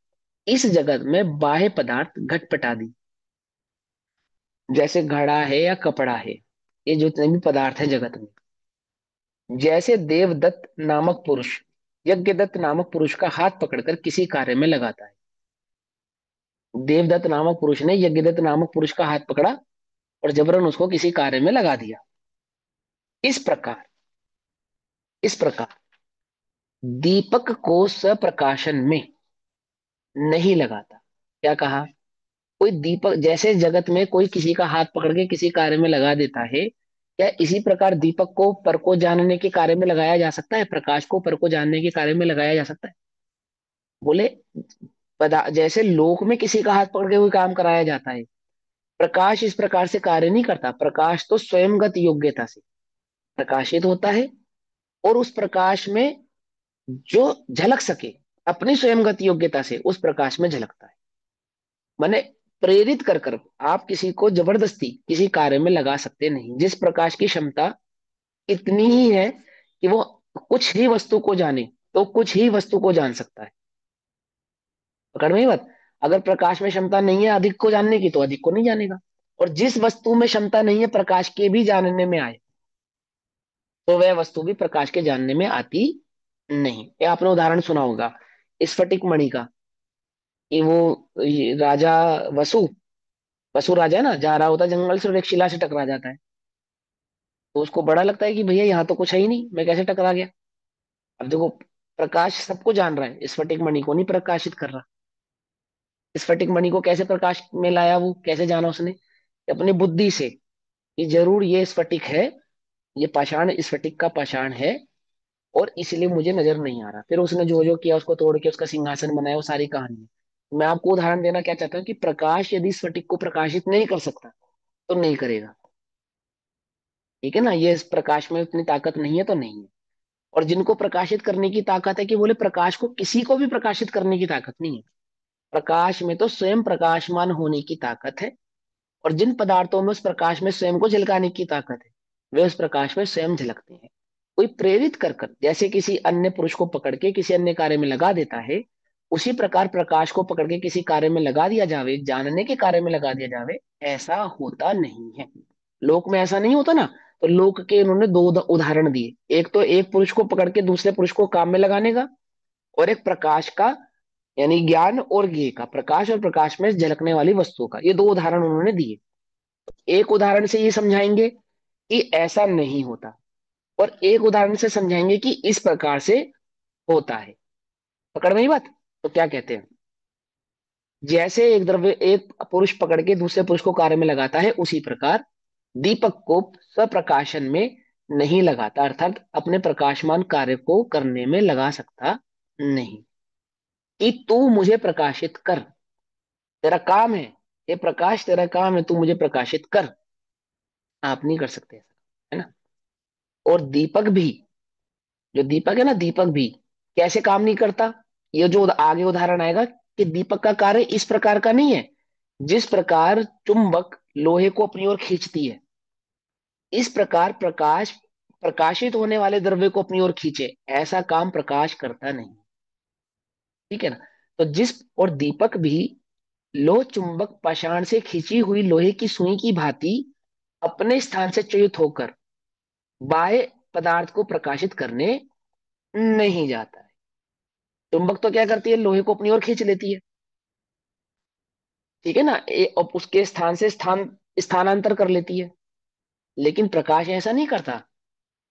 इस जगत में बाह्य पदार्थ घटपट आदि, जैसे घड़ा है या कपड़ा है, ये जितने भी पदार्थ है जगत में, जैसे देवदत्त नामक पुरुष यज्ञदत्त नामक पुरुष का हाथ पकड़कर किसी कार्य में लगाता है। देवदत्त नामक पुरुष ने यज्ञदत्त नामक पुरुष का हाथ पकड़ा और जबरन उसको किसी कार्य में लगा दिया। इस प्रकार दीपक को स्वप्रकाशन में नहीं लगाता। क्या कहा, कोई दीपक जैसे जगत में कोई किसी का हाथ पकड़ के किसी कार्य में लगा देता है, क्या इसी प्रकार दीपक को पर को जानने के कार्य में लगाया जा सकता है, प्रकाश को पर को जानने के कार्य में लगाया जा सकता है। बोले जैसे लोक में किसी का हाथ पकड़ के कोई काम कराया जाता है, प्रकाश इस प्रकार से कार्य नहीं करता। प्रकाश तो स्वयंगत योग्यता से प्रकाशित होता है और उस प्रकाश में जो झलक सके अपनी स्वयंगत योग्यता से उस प्रकाश में झलकता है। माने प्रेरित कर कर आप किसी को जबरदस्ती किसी कार्य में लगा सकते नहीं। जिस प्रकाश की क्षमता इतनी ही है कि वो कुछ ही वस्तु को जाने, तो कुछ ही वस्तु को जान सकता है। पकड़ में ही बात। अगर प्रकाश में क्षमता नहीं है अधिक को जानने की, तो अधिक को नहीं जानेगा। और जिस वस्तु में क्षमता नहीं है प्रकाश के भी जानने में आए, तो वह वस्तु भी प्रकाश के जानने में आती नहीं। ये आपने उदाहरण सुना होगा स्फटिक मणि का, कि वो ये राजा वसु बसु राजा ना जा रहा होता है जंगल से और एक शिला से टकरा जाता है, तो उसको बड़ा लगता है कि भैया यहाँ तो कुछ है ही नहीं, मैं कैसे टकरा गया। अब देखो, प्रकाश सबको जान रहा है, स्फटिक मणि को नहीं प्रकाशित कर रहा। स्फटिक मणि को कैसे प्रकाश में लाया, वो कैसे जाना उसने, अपनी बुद्धि से, कि जरूर ये स्फटिक है, ये पाषाण स्फटिक का पाषाण है, और इसलिए मुझे नजर नहीं आ रहा। फिर उसने जो जो किया, उसको तोड़ के उसका सिंहासन बनाया, वो सारी कहानी है। मैं आपको उदाहरण देना क्या चाहता हूँ कि प्रकाश यदि स्फटिक को प्रकाशित नहीं कर सकता तो नहीं करेगा। ठीक है ना, ये इस प्रकाश में उतनी ताकत नहीं है तो नहीं है। और जिनको प्रकाशित करने की ताकत है, कि बोले प्रकाश को किसी को भी प्रकाशित करने की ताकत नहीं है। प्रकाश में तो स्वयं प्रकाशमान होने की ताकत है, और जिन पदार्थों में उस प्रकाश में स्वयं को झलकाने की ताकत है, वे उस प्रकाश में स्वयं झलकते हैं। कोई प्रेरित कर कर जैसे किसी अन्य पुरुष को पकड़ के किसी अन्य कार्य में लगा देता है, उसी प्रकार प्रकाश को पकड़ के किसी कार्य में लगा दिया जावे, जानने के कार्य में लगा दिया जावे, ऐसा होता नहीं है। लोक में ऐसा नहीं होता ना। तो लोक के इन्होंने दो उदाहरण दिए, एक तो एक पुरुष को पकड़ के दूसरे पुरुष को काम में लगाने का, और एक प्रकाश का, यानी ज्ञान और ज्ञेय का, प्रकाश और प्रकाश में झलकने वाली वस्तुओं का। ये दो उदाहरण उन्होंने दिए। एक उदाहरण से ये समझाएंगे कि ऐसा नहीं होता, और एक उदाहरण से समझाएंगे कि इस प्रकार से होता है। पकड़ में ही बात। तो क्या कहते हैं, जैसे एक द्रव्य एक पुरुष पकड़ के दूसरे पुरुष को कार्य में लगाता है, उसी प्रकार दीपक को स्वप्रकाशन में नहीं लगाता, अर्थात अपने प्रकाशमान कार्य को करने में लगा सकता नहीं। कि तू मुझे प्रकाशित कर, तेरा काम है, ये प्रकाश तेरा काम है, तू मुझे प्रकाशित कर, आप नहीं कर सकते ऐसा, है ना। और दीपक भी, जो दीपक है ना, दीपक भी कैसे काम नहीं करता, ये जो आगे उदाहरण आएगा, कि दीपक का कार्य इस प्रकार का नहीं है, जिस प्रकार चुंबक लोहे को अपनी ओर खींचती है, इस प्रकार प्रकाश प्रकाशित होने वाले द्रव्य को अपनी ओर खींचे, ऐसा काम प्रकाश करता नहीं। ठीक है ना। तो जिस, और दीपक भी लोह चुंबक पाषाण से खींची हुई लोहे की सुई की भांति अपने स्थान से च्युत होकर बाह्य पदार्थ को प्रकाशित करने नहीं जाता है। चुंबक तो क्या करती है, लोहे को अपनी ओर खींच लेती है। ठीक है ना, और उसके स्थान से स्थानांतर कर लेती है। लेकिन प्रकाश ऐसा नहीं करता,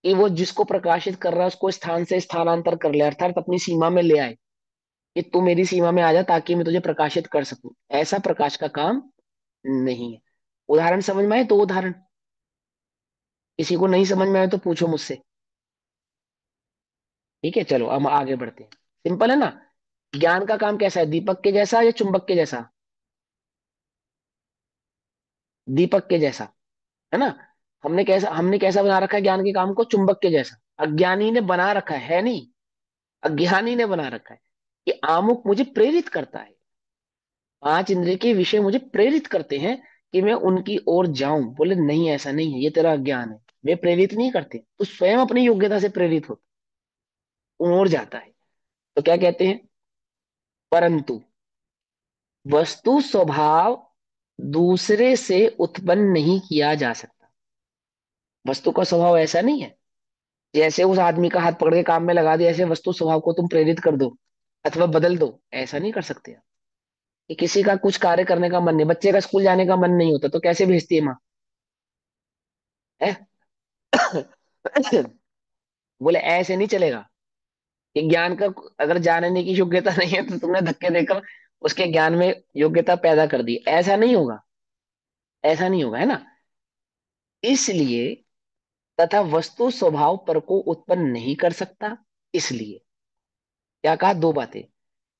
कि वो जिसको प्रकाशित कर रहा है उसको स्थान से स्थानांतर कर ले, अर्थात अपनी सीमा में ले आए, कि तू मेरी सीमा में आ जा ताकि मैं तुझे प्रकाशित कर सकूं। ऐसा प्रकाश का काम नहीं है। उदाहरण समझ में आए तो उदाहरण, किसी को नहीं समझ में आए तो पूछो मुझसे। ठीक है, चलो हम आगे बढ़ते हैं। सिंपल है ना। ज्ञान का काम कैसा है, दीपक के जैसा या चुंबक के जैसा? दीपक के जैसा, है ना। हमने कैसा बना रखा है ज्ञान के काम को, चुंबक के जैसा। अज्ञानी ने बना रखा है नहीं, अज्ञानी ने बना रखा है, कि आमुक मुझे प्रेरित करता है, पांच इंद्रिय के विषय मुझे प्रेरित करते हैं कि मैं उनकी ओर जाऊं। बोले नहीं, ऐसा नहीं है, ये तेरा अज्ञान है। वे प्रेरित नहीं करते, तू स्वयं अपनी योग्यता से प्रेरित होता, उन ओर जाता है। तो क्या कहते हैं, परंतु वस्तु स्वभाव दूसरे से उत्पन्न नहीं किया जा सकता। वस्तु का स्वभाव ऐसा नहीं है, जैसे उस आदमी का हाथ पकड़ के काम में लगा दिया, ऐसे वस्तु स्वभाव को तुम प्रेरित कर दो अथवा बदल दो, ऐसा नहीं कर सकते आप। कि किसी का कुछ कार्य करने का मन नहीं, बच्चे का स्कूल जाने का मन नहीं होता तो कैसे भेजती है माँ, है? बोले ऐसे नहीं चलेगा, कि ज्ञान का अगर जानने की योग्यता नहीं है तो तुमने धक्के देकर उसके ज्ञान में योग्यता पैदा कर दी, ऐसा नहीं होगा। ऐसा नहीं होगा, है ना। इसलिए, तथा वस्तु स्वभाव पर को उत्पन्न नहीं कर सकता, इसलिए क्या कहा, दो बातें।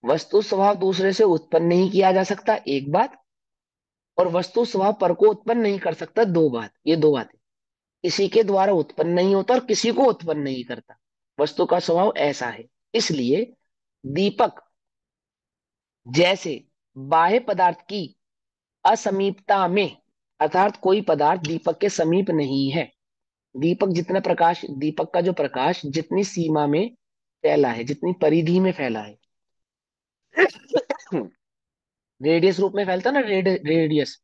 वस्तु स्वभाव दूसरे से उत्पन्न नहीं किया जा सकता, एक बात, और वस्तु स्वभाव पर को उत्पन्न नहीं कर सकता, दो बात। ये दो बातें, किसी के द्वारा उत्पन्न नहीं होता और किसी को उत्पन्न नहीं करता। वस्तु का स्वभाव ऐसा है। इसलिए दीपक जैसे बाह्य पदार्थ की असमीपता में, अर्थात कोई पदार्थ दीपक के समीप नहीं है, दीपक जितना प्रकाश, दीपक का जो प्रकाश जितनी सीमा में फैला है, जितनी परिधि में फैला है, रेडियस रूप में फैलता है ना, रेडियस,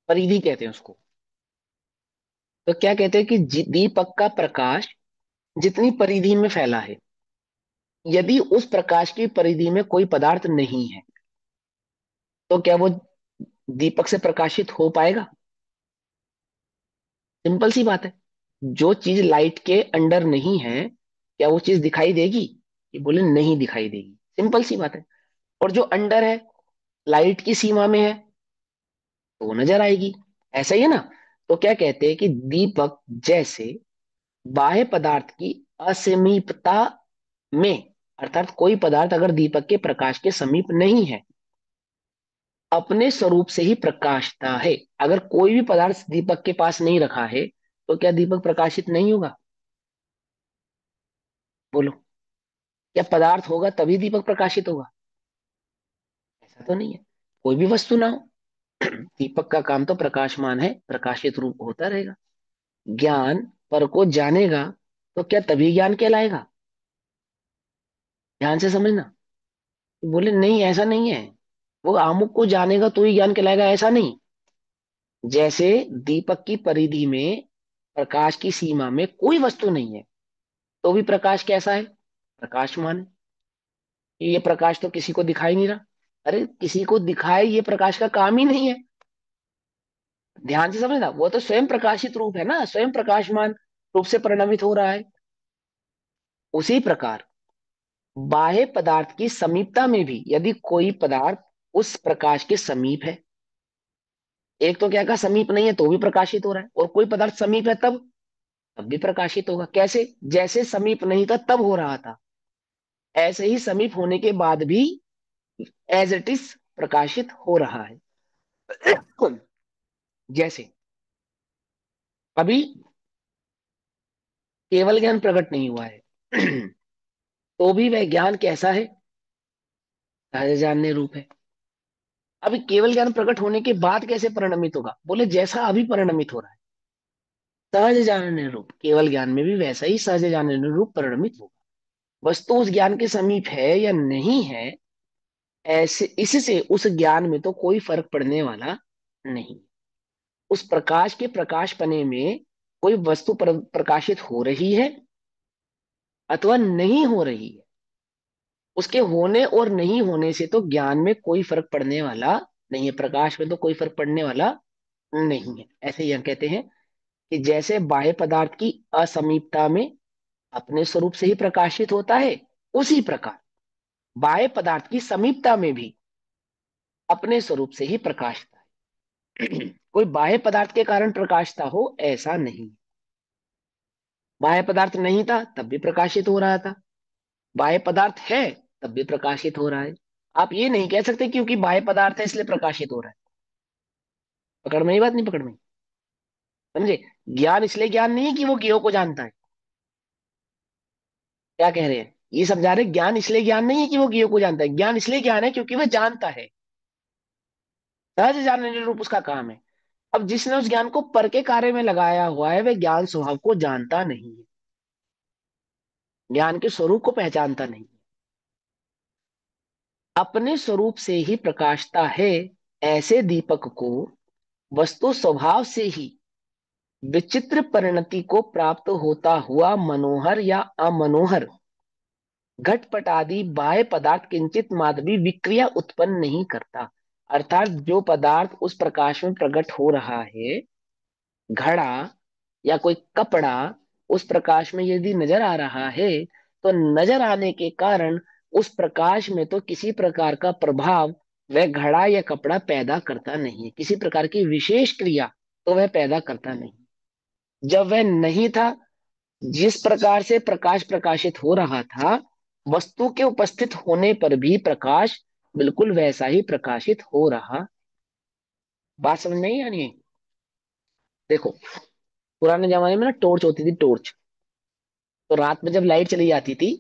परिधि कहते हैं उसको। तो क्या कहते हैं कि दीपक का प्रकाश जितनी परिधि में फैला है, यदि उस प्रकाश की परिधि में कोई पदार्थ नहीं है, तो क्या वो दीपक से प्रकाशित हो पाएगा? सिंपल सी बात है। जो चीज लाइट के अंडर नहीं है, क्या वो चीज दिखाई देगी? ये बोले नहीं दिखाई देगी, सिंपल सी बात है। और जो अंडर है, लाइट की सीमा में है, तो वो नजर आएगी। ऐसा ही है ना? तो क्या कहते हैं कि दीपक जैसे बाह्य पदार्थ की असमीपता में, अर्थात कोई पदार्थ अगर दीपक के प्रकाश के समीप नहीं है, अपने स्वरूप से ही प्रकाशता है। अगर कोई भी पदार्थ दीपक के पास नहीं रखा है, तो क्या दीपक प्रकाशित नहीं होगा? बोलो, क्या पदार्थ होगा तभी दीपक प्रकाशित होगा? ऐसा तो नहीं है। कोई भी वस्तु ना हो, दीपक का काम तो प्रकाशमान है, प्रकाशित रूप होता रहेगा। ज्ञान पर को जानेगा, तो क्या तभी ज्ञान कहलाएगा? ध्यान से समझना। बोले नहीं, ऐसा नहीं है। वो अमुक को जानेगा तो ही ज्ञान कहलाएगा, ऐसा नहीं। जैसे दीपक की परिधि में, प्रकाश की सीमा में कोई वस्तु नहीं है, तो भी प्रकाश कैसा है? प्रकाशमान है। ये प्रकाश तो किसी को दिखाई नहीं रहा। अरे किसी को दिखाए, ये प्रकाश का काम ही नहीं है। ध्यान से समझना, वो तो स्वयं प्रकाशित रूप है ना, स्वयं प्रकाशमान रूप से परिणमित हो रहा है। उसी प्रकार बाह्य पदार्थ की समीपता में भी यदि कोई पदार्थ उस प्रकाश के समीप है, एक तो क्या का समीप नहीं है तो भी प्रकाशित हो रहा है, और कोई पदार्थ समीप है तब तब भी प्रकाशित होगा। कैसे? जैसे समीप नहीं था तब हो रहा था, ऐसे ही समीप होने के बाद भी एज इट इज प्रकाशित हो रहा है। जैसे अभी केवल ज्ञान प्रकट नहीं हुआ है, तो भी वह ज्ञान कैसा है? सहज जानने रूप है। अभी केवल ज्ञान प्रकट होने के बाद कैसे परिणमित होगा? बोले जैसा अभी परिणमित हो रहा है, सहज जानने रूप। केवल ज्ञान में भी वैसा ही सहज जानने रूप परिणमित होगा। वस्तु उस ज्ञान के समीप है या नहीं है, ऐसे इससे उस ज्ञान में तो कोई फर्क पड़ने वाला नहीं। उस प्रकाश के प्रकाशपने में कोई वस्तु प्रकाशित हो रही है अथवा नहीं हो रही है, उसके होने और नहीं होने से तो ज्ञान में कोई फर्क पड़ने वाला नहीं है, प्रकाश में तो कोई फर्क पड़ने वाला नहीं है। ऐसे यह कहते हैं कि जैसे बाह्य पदार्थ की असमीपता में अपने स्वरूप से ही प्रकाशित होता है, उसी प्रकार बाह्य पदार्थ की समीपता में भी अपने स्वरूप से ही प्रकाशता है। कोई बाह्य पदार्थ के कारण प्रकाशता हो, ऐसा नहीं। बाह्य पदार्थ नहीं था तब भी प्रकाशित हो रहा था, बाह्य पदार्थ है तब भी प्रकाशित हो रहा है। आप ये नहीं कह सकते क्योंकि बाह्य पदार्थ है इसलिए प्रकाशित हो रहा है। पकड़ में ही बात नहीं? पकड़ में? समझे? ज्ञान इसलिए ज्ञान नहीं है कि वो ज्ञो को जानता है। क्या कह रहे हैं? ये समझा रहे, ज्ञान इसलिए ज्ञान नहीं है कि वो ज्ञो को जानता है, ज्ञान इसलिए ज्ञान है क्योंकि वह जानता है। सहज जानने रूप उसका काम है। अब जिसने उस ज्ञान को पर के कार्य में लगाया हुआ है, वह ज्ञान स्वभाव को जानता नहीं है, ज्ञान के स्वरूप को पहचानता नहीं, अपने स्वरूप से ही प्रकाशता है। ऐसे दीपक को वस्तु स्वभाव से ही विचित्र परिणति को प्राप्त होता हुआ मनोहर या अमनोहर घटपट आदि बाह्य पदार्थ किंचित मात्र भी विक्रिया उत्पन्न नहीं करता। अर्थात जो पदार्थ उस प्रकाश में प्रकट हो रहा है, घड़ा या कोई कपड़ा, उस प्रकाश में यदि नजर आ रहा है, तो नजर आने के कारण उस प्रकाश में तो किसी प्रकार का प्रभाव वह घड़ा या कपड़ा पैदा करता नहीं है, किसी प्रकार की विशेष क्रिया तो वह पैदा करता नहीं। जब वह नहीं था, जिस प्रकार से प्रकाश प्रकाशित हो रहा था, वस्तु के उपस्थित होने पर भी प्रकाश बिल्कुल वैसा ही प्रकाशित हो रहा। बात समझ में नहीं आनी है? देखो, पुराने जमाने में ना टॉर्च होती थी, टॉर्च। तो रात में जब लाइट चली जाती थी,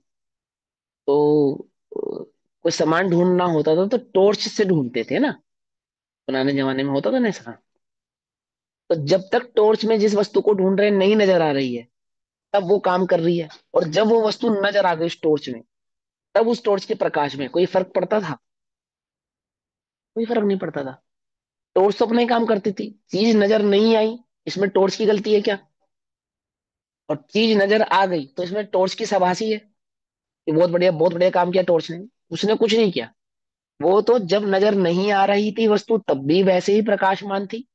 तो कोई सामान ढूंढना होता था तो टॉर्च से ढूंढते थे ना, पुराने जमाने में होता था ना ऐसा। तो जब तक टॉर्च में जिस वस्तु को ढूंढ रहे हैं नहीं नजर आ रही है, तब वो काम कर रही है। और जब वो वस्तु नजर आ गई उस टॉर्च में, तब उस टॉर्च के प्रकाश में कोई फर्क पड़ता था? कोई फर्क नहीं पड़ता था। टॉर्च तो अपना ही काम करती थी, चीज नजर नहीं आई, इसमें टॉर्च की गलती है क्या? और चीज नजर आ गई तो इसमें टॉर्च की शाबाशी है कि बहुत बढ़िया काम किया टॉर्च ने। उसने कुछ नहीं किया। वो तो जब नजर नहीं आ रही थी वस्तु तब भी वैसे ही प्रकाशमान थी,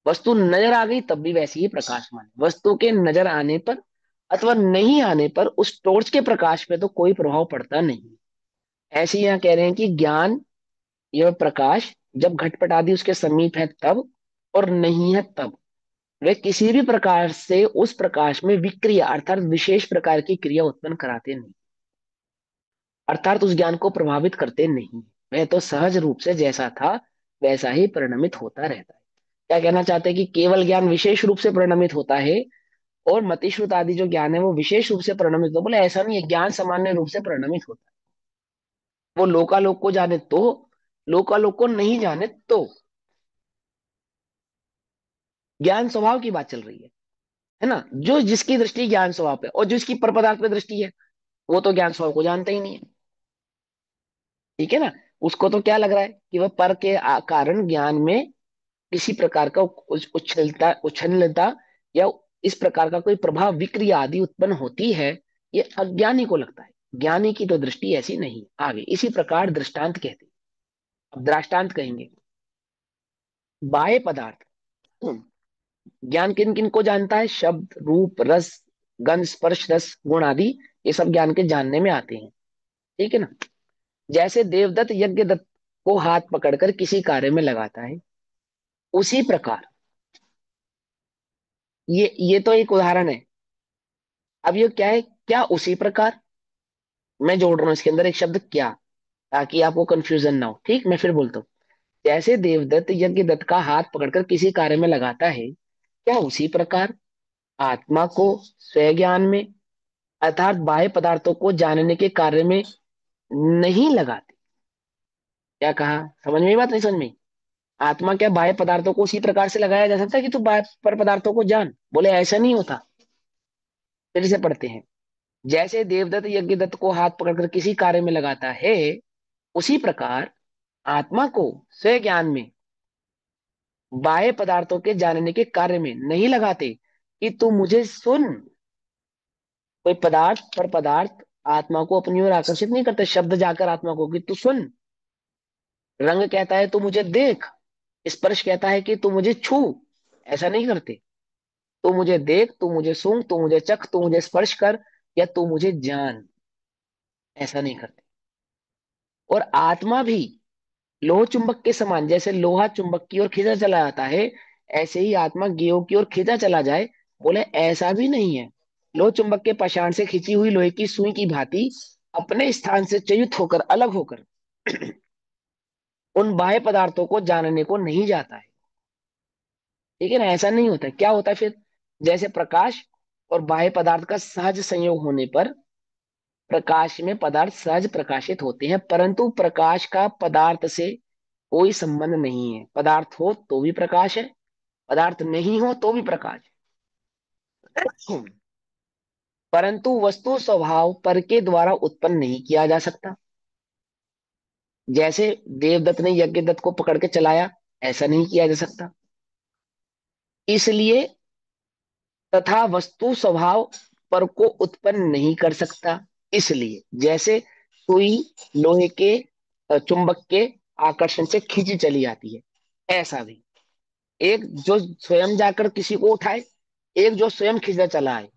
वस्तु नजर आ गई तब भी वैसे ही प्रकाशमान है। वस्तु के नजर आने पर अथवा नहीं आने पर उस टॉर्च के प्रकाश पे तो कोई प्रभाव पड़ता नहीं। ऐसे ही यहाँ कह रहे हैं कि ज्ञान यह प्रकाश जब घटपट आदि उसके समीप है तब, और नहीं है तब, वे किसी भी प्रकार से उस प्रकाश में विक्रिया अर्थात विशेष प्रकार की क्रिया उत्पन्न कराते नहीं, अर्थात उस ज्ञान को प्रभावित करते नहीं। वह तो सहज रूप से जैसा था वैसा ही परिणमित होता रहता है। क्या कहना चाहते हैं कि केवल ज्ञान विशेष रूप से परिणमित होता है और मतिश्रुत आदि जो ज्ञान है वो विशेष रूप से परिणमित होता है? बोले ऐसा नहीं है, ज्ञान सामान्य रूप से परिणमित होता है। वो लोकालोक को जाने तो, लोकालोक को नहीं जाने तो। ज्ञान स्वभाव की बात चल रही है ना। जो जिसकी दृष्टि ज्ञान स्वभाव पे और जिसकी पर पदार्थ पे दृष्टि है वो तो ज्ञान स्वभाव को जानता ही नहीं है। ठीक है ना। उसको तो क्या लग रहा है कि वह पर के कारण ज्ञान में किसी प्रकार का उछलता उछलता या इस प्रकार का कोई प्रभाव विक्रिया आदि उत्पन्न होती है, ये अज्ञानी को लगता है। ज्ञानी की तो दृष्टि ऐसी नहीं है। आगे इसी प्रकार दृष्टांत कहते हैं। अब दृष्टांत कहेंगे बाह्य पदार्थ। ज्ञान किन किन को जानता है? शब्द, रूप, रस, गंध, स्पर्श, रस, गुण आदि ये सब ज्ञान के जानने में आते हैं। ठीक है ना। जैसे देवदत्त यज्ञदत्त को हाथ पकड़कर किसी कार्य में लगाता है, उसी प्रकार ये तो एक उदाहरण है। अब ये क्या है? क्या उसी प्रकार, मैं जोड़ रहा हूं इसके अंदर एक शब्द क्या, ताकि आपको कंफ्यूजन ना हो। ठीक, मैं फिर बोलता हूँ। जैसे देवदत्त यज्ञदत्त का हाथ पकड़कर किसी कार्य में लगाता है, क्या उसी प्रकार आत्मा को स्वज्ञान में अर्थात बाह्य पदार्थों को जानने के कार्य में नहीं लगाते। क्या कहा? समझ में आई बात? नहीं समझ में आई? आत्मा क्या बाह्य पदार्थों को उसी प्रकार से लगाया जा सकता है कि तू बाह्य पर पदार्थों को जान? बोले ऐसा नहीं होता। फिर से पढ़ते हैं। जैसे देवदत्त यज्ञदत्त को हाथ पकड़कर किसी कार्य में लगाता है, उसी प्रकार आत्मा को स्व ज्ञान में बाह्य पदार्थों के जानने के कार्य में नहीं लगाते कि तू मुझे सुन। कोई पदार्थ पर पदार्थ आत्मा को अपनी ओर आकर्षित नहीं करते। शब्द जाकर आत्मा को कि तू सुन, रंग कहता है तू मुझे देख, स्पर्श कहता है कि तू मुझे छू, ऐसा नहीं करते। तू मुझे देख, तू मुझे सूंघ, तू मुझे चख, तू मुझे स्पर्श कर, या तू मुझे जान, ऐसा नहीं करते। और आत्मा भी लोह चुंबक के समान, जैसे लोहा चुंबक की ओर खींचा चला जाता है, ऐसे ही आत्मा गेहूं की ओर खींचा चला जाए। बोले ऐसा भी नहीं है। लोह चुंबक के पाषाण से खींची हुई लोहे की सुई की भांति अपने स्थान से च्युत होकर अलग होकर उन बाह्य पदार्थों को जानने को नहीं जाता है। ठीक है ना। ऐसा नहीं होता है। क्या होता है फिर? जैसे प्रकाश और बाह्य पदार्थ का सहज संयोग होने पर प्रकाश में पदार्थ सहज प्रकाशित होते हैं, परंतु प्रकाश का पदार्थ से कोई संबंध नहीं है। पदार्थ हो तो भी प्रकाश है, पदार्थ नहीं हो तो भी प्रकाश है। परंतु वस्तु स्वभाव पर के द्वारा उत्पन्न नहीं किया जा सकता। जैसे देवदत्त ने यज्ञदत्त को पकड़ के चलाया, ऐसा नहीं किया जा सकता। इसलिए तथा वस्तु स्वभाव पर को उत्पन्न नहीं कर सकता। इसलिए जैसे सुई लोहे के चुंबक के आकर्षण से खींची चली जाती है, ऐसा भी एक जो स्वयं जाकर किसी को उठाए, एक जो स्वयं खींचता चला है,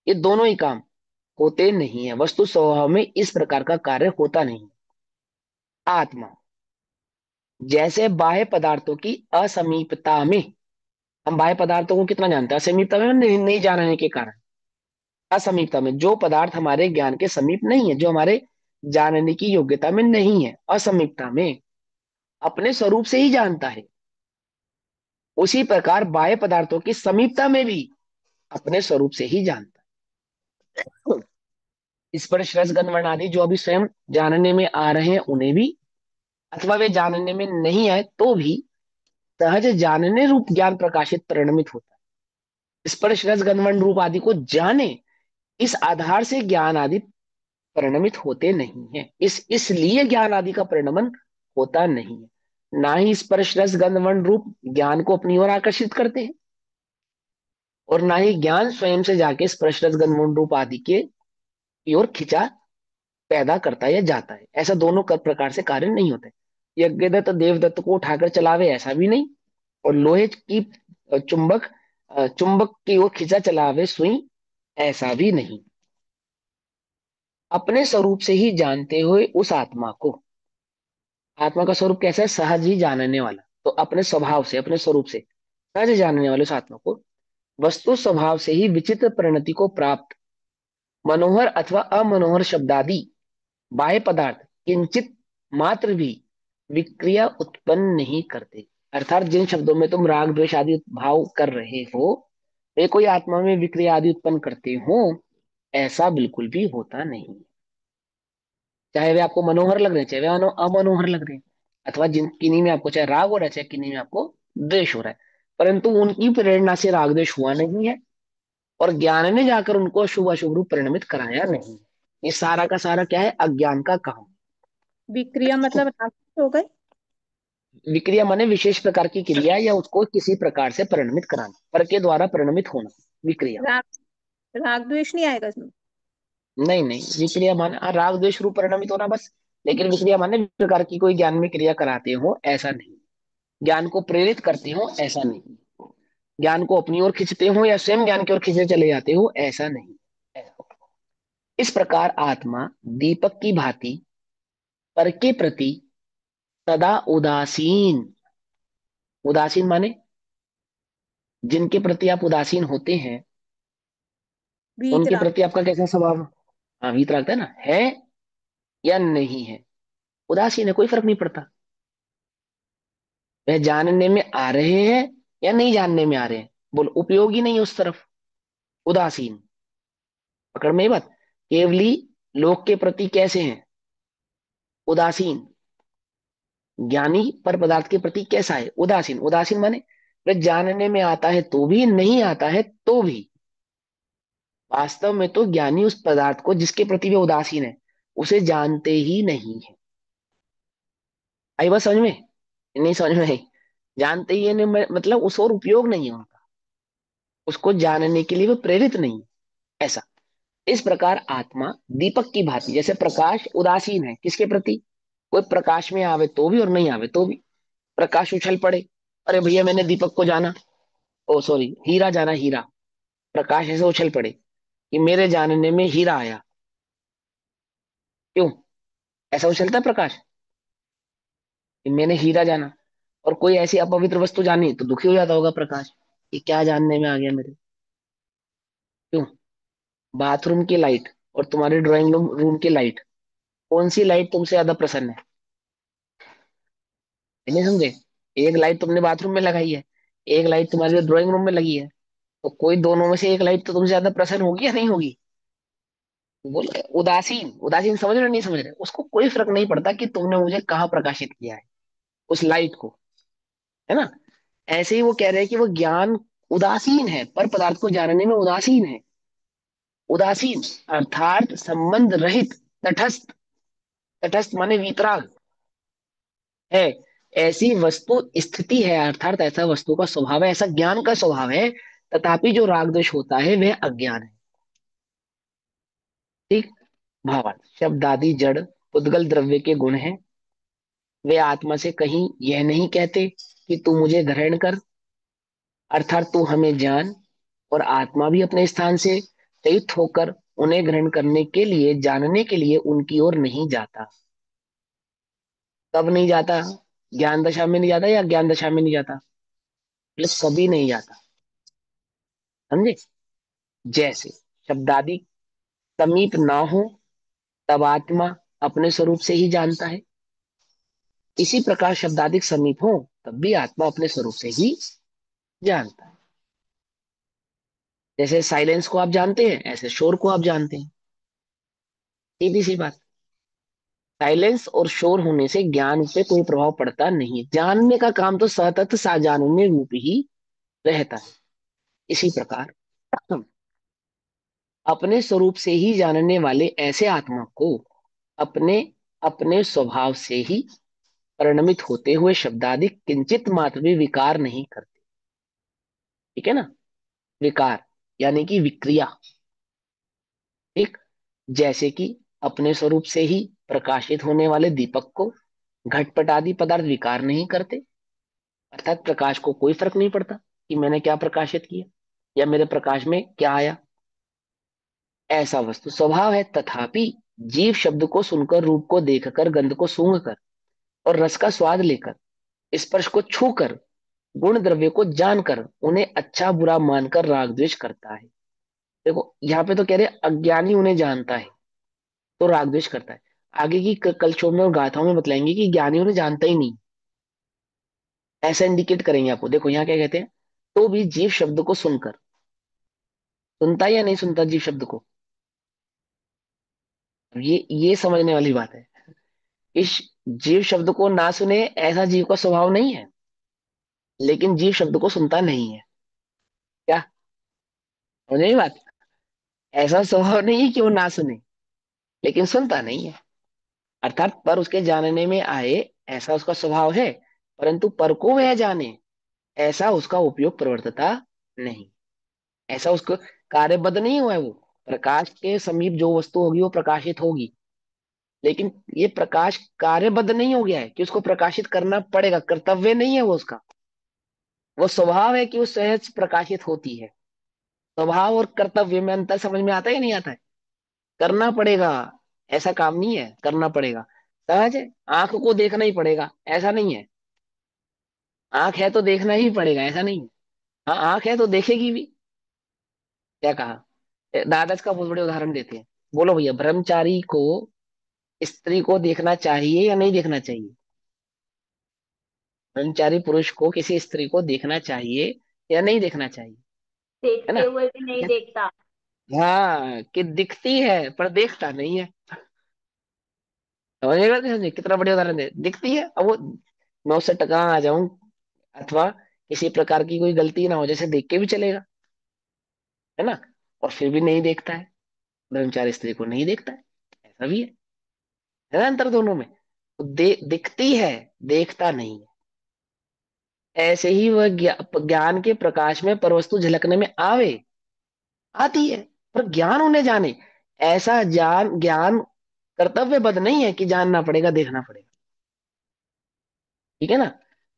ये दोनों ही काम होते नहीं है। वस्तु स्वभाव में इस प्रकार का कार्य होता नहीं। आत्मा जैसे बाह्य पदार्थों की असमीपता में, हम बाह्य पदार्थों को कितना जानते हैं? असमीपता में नहीं जानने के कारण। असमीपता में जो पदार्थ हमारे ज्ञान के समीप नहीं है, जो हमारे जानने की योग्यता में नहीं है, असमीपता में अपने स्वरूप से ही जानता है। उसी प्रकार बाह्य पदार्थों की समीपता में भी अपने स्वरूप से ही जानता है। स्पर्श रस गंध वर्ण आदि जो अभी स्वयं जानने में आ रहे हैं उन्हें भी, अथवा वे जानने में नहीं आए तो भी सहज जानने रूप ज्ञान प्रकाशित परिणमित होता है। स्पर्श रस गंध वर्ण रूप आदि को जाने, इस आधार से ज्ञान आदि परिणमित होते नहीं है। इसलिए ज्ञान आदि का परिणमन होता नहीं है। ना ही स्पर्श रस गंध वर्ण रूप ज्ञान को अपनी ओर आकर्षित करते हैं, और ना ही ज्ञान स्वयं से जाके स्पर्श रस गंध वर्ण रूप आदि के की ओर खिंचा पैदा करता है या जाता है, ऐसा दोनों प्रकार से कार्य नहीं होते। यज्ञदत्त देवदत्त को उठाकर चलावे ऐसा भी नहीं, और लोहे की चुंबक की ओर खींचा चलावे सुई ऐसा भी नहीं। अपने स्वरूप से ही जानते हुए उस आत्मा को, आत्मा का स्वरूप कैसा है, सहज ही जानने वाला, तो अपने स्वभाव से अपने स्वरूप से सहज जानने वाले उस आत्मा को वस्तु स्वभाव से ही विचित्र परिणति को प्राप्त मनोहर अथवा अमनोहर शब्दादि बाह्य पदार्थ किंचित मात्र भी विक्रिया उत्पन्न नहीं करते। अर्थात जिन शब्दों में तुम राग द्वेष आदि भाव कर रहे हो, वे कोई आत्मा में विक्रिया आदि उत्पन्न करते हो ऐसा बिल्कुल भी होता नहीं। चाहे वे आपको मनोहर लग रहे हैं, चाहे वे अमनोहर लग रहे हैं, अथवा जिन किन्हीं में आपको चाहे राग हो रहा है, चाहे किन्हीं में आपको द्वेष हो रहा है, परंतु उनकी प्रेरणा से राग द्वेष हुआ नहीं है, और ज्ञान ने जाकर उनको अशुभ अशुभ रूप परिणमित कराया नहीं। ये सारा का सारा क्या है, अज्ञान का काम। विक्रिया मतलब राक्षस हो गए। विक्रिया माने विशेष प्रकार की क्रिया या उसको किसी प्रकार से परिणमित कराना, पर के द्वारा परिणमित होना विक्रिया। राग राग द्वेष नहीं आएगा इसमें। नहीं नहीं, विक्रिया माने राग द्वेष रूप परिणमित होना बस। लेकिन विक्रिया माने विभिन्न प्रकार की कोई ज्ञान में क्रिया कराते हो ऐसा नहीं, ज्ञान को प्रेरित करते हो ऐसा नहीं, ज्ञान को अपनी ओर खींचते हो या स्वयं ज्ञान की ओर खींचते चले जाते हो ऐसा नहीं। इस प्रकार आत्मा दीपक की भांति पर के प्रति सदा उदासीन, उदासीन माने जिनके प्रति आप उदासीन होते हैं वीत उनके राग। प्रति आपका कैसा स्वभाव, हाँ वीत रखता है ना, है या नहीं है, उदासीन है, कोई फर्क नहीं पड़ता। वह जानने में आ रहे हैं या नहीं जानने में आ रहे हैं, बोल उपयोगी नहीं है उस तरफ, उदासीन। पकड़ में ये बात। केवली लोक के प्रति कैसे हैं, उदासीन। ज्ञानी पर पदार्थ के प्रति कैसा है, उदासीन। उदासीन माने वह जानने में आता है तो भी, नहीं आता है तो भी। वास्तव में तो ज्ञानी उस पदार्थ को जिसके प्रति वे उदासीन है उसे जानते ही नहीं है। आई बात समझ में, नहीं समझ में आई? जानते ही है नहीं, मतलब उस और उपयोग नहीं है उनका, उसको जानने के लिए वो प्रेरित नहीं है ऐसा। इस प्रकार आत्मा दीपक की भांति, जैसे प्रकाश उदासीन है किसके प्रति, कोई प्रकाश में आवे तो भी और नहीं आवे तो भी। प्रकाश उछल पड़े, अरे भैया मैंने दीपक को जाना, ओ सॉरी हीरा जाना, हीरा। प्रकाश ऐसे उछल पड़े कि मेरे जानने में हीरा आया, क्यों ऐसा उछलता है प्रकाश कि मैंने हीरा जाना। और कोई ऐसी अपवित्र वस्तु जानी तो दुखी हो जाता होगा प्रकाश, कि क्या जानने में आ गया मेरे। क्यों, बाथरूम की लाइट और तुम्हारे ड्राइंग रूम रूम की लाइट, कौन सी लाइट तुमसे ज्यादा प्रसन्न है, ये नहीं समझे? एक लाइट तुमने बाथरूम में लगाई है, एक लाइट तुम्हारे ड्राइंग रूम में लगी है, तो कोई दोनों में से एक लाइट तो तुमसे ज्यादा प्रसन्न होगी या नहीं होगी? बोल, उदासीन, उदासीन समझ रहे हो नहीं समझ रहे, उसको कोई फर्क नहीं पड़ता कि तुमने मुझे कहाँ प्रकाशित किया है उस लाइट को, है ना। ऐसे ही वो कह रहे हैं कि वो ज्ञान उदासीन है, पर पदार्थ को जानने में उदासीन है। उदासीन अर्थात संबंध रहित, तटस्थ। तटस्थ माने वीतराग है, ऐसी वस्तु स्थिति है, अर्थात ऐसा वस्तु का स्वभाव है, ऐसा ज्ञान का स्वभाव है। तथापि जो राग द्वेष होता है वह अज्ञान है। ठीक। भावार्थ, शब्द आदि जड़ उद्गल द्रव्य के गुण हैं। वे आत्मा से कहीं यह नहीं कहते कि तू मुझे ग्रहण कर, अर्थात तू हमें जान, और आत्मा भी अपने स्थान से स्थित होकर उन्हें ग्रहण करने के लिए, जानने के लिए उनकी ओर नहीं जाता। कब नहीं जाता, ज्ञान दशा में नहीं जाता या ज्ञान दशा में नहीं जाता, मतलब कभी नहीं जाता। समझे? जैसे शब्दादि समीप ना हो तब आत्मा अपने स्वरूप से ही जानता है, इसी प्रकार शब्दादिक समीप हो तब भी आत्मा अपने स्वरूप से ही जानता है। जैसे साइलेंस को आप जानते हैं ऐसे शोर को आप जानते हैं, सीधी सी बात। साइलेंस और शोर होने से ज्ञान पे कोई प्रभाव पड़ता नहीं, जानने का काम तो सतत सा जानने रूप ही रहता है। इसी प्रकार अपने स्वरूप से ही जानने वाले ऐसे आत्मा को अपने अपने स्वभाव से ही परिणमित होते हुए शब्दादिक किंचित मात्र भी विकार नहीं करते। ठीक है ना, विकार यानी कि विक्रिया। ठीक, जैसे कि अपने स्वरूप से ही प्रकाशित होने वाले दीपक को घटपट आदि पदार्थ विकार नहीं करते, अर्थात प्रकाश को कोई फर्क नहीं पड़ता कि मैंने क्या प्रकाशित किया या मेरे प्रकाश में क्या आया। ऐसा वस्तु स्वभाव है। तथापि जीव शब्द को सुनकर, रूप को देखकर, गंध को सूंघकर और रस का स्वाद लेकर, स्पर्श को छूकर, गुण द्रव्य को जानकर उन्हें अच्छा बुरा मानकर राग द्वेष करता है। देखो यहाँ पे तो कह रहे अज्ञानी उन्हें जानता है तो राग द्वेष करता है। आगे की कलशों में और गाथाओं में बतलाएंगे कि ज्ञानी उन्हें जानता ही नहीं, ऐसा इंडिकेट करेंगे आपको। देखो यहाँ क्या कहते हैं, तो भी जीव शब्द को सुनकर, सुनता या नहीं सुनता जीव शब्द को, ये समझने वाली बात है। इस जीव शब्द को ना सुने ऐसा जीव का स्वभाव नहीं है, लेकिन जीव शब्द को सुनता नहीं है। क्या समझ नहीं बात, ऐसा स्वभाव नहीं है कि वो ना सुने लेकिन सुनता नहीं है, अर्थात पर उसके जानने में आए ऐसा उसका स्वभाव है, परंतु पर को वह जाने ऐसा उसका उपयोग प्रवर्तता नहीं। ऐसा उसको कार्यबद्ध नहीं हुआ है वो। प्रकाश के समीप जो वस्तु होगी वो प्रकाशित होगी, लेकिन ये प्रकाश कार्यबद्ध नहीं हो गया है कि उसको प्रकाशित करना पड़ेगा, कर्तव्य नहीं है वो उसका। वो स्वभाव है कि वो सहज प्रकाशित होती है। स्वभाव और कर्तव्य में अंतर समझ में आता है या नहीं आता है? करना पड़ेगा, ऐसा काम नहीं है, करना पड़ेगा। सहज है, आंख को देखना ही पड़ेगा ऐसा नहीं है। आंख है तो देखना ही पड़ेगा ऐसा नहीं है। हाँ आंख है तो देखेगी भी। क्या कहा, दादाज का बहुत बड़े उदाहरण देते हैं। बोलो भैया, ब्रह्मचारी को स्त्री को देखना चाहिए या नहीं देखना चाहिए? ब्रह्मचारी पुरुष को किसी स्त्री को देखना चाहिए या नहीं देखना चाहिए? है देखते ना? हुए भी नहीं देखता। हाँ, कि दिखती है पर देखता नहीं है। समझ गए? समझे कितना बढ़िया उदाहरण है। दिखती है, अब वो मैं उससे टकरा आ जाऊं अथवा किसी प्रकार की कोई गलती ना हो, जैसे देख के भी चलेगा, है ना, और फिर भी नहीं देखता है। ब्रह्मचारी स्त्री को नहीं देखता है, ऐसा भी है ना अंतर दोनों में। तो दिखती है, देखता नहीं है। ऐसे ही वह ज्ञान के प्रकाश में परवस्तु झलकने में आवे, आती है, पर ज्ञान उन्हें जाने ऐसा ज्ञान ज्ञान कर्तव्यबद्ध नहीं है कि जानना पड़ेगा, देखना पड़ेगा। ठीक है ना?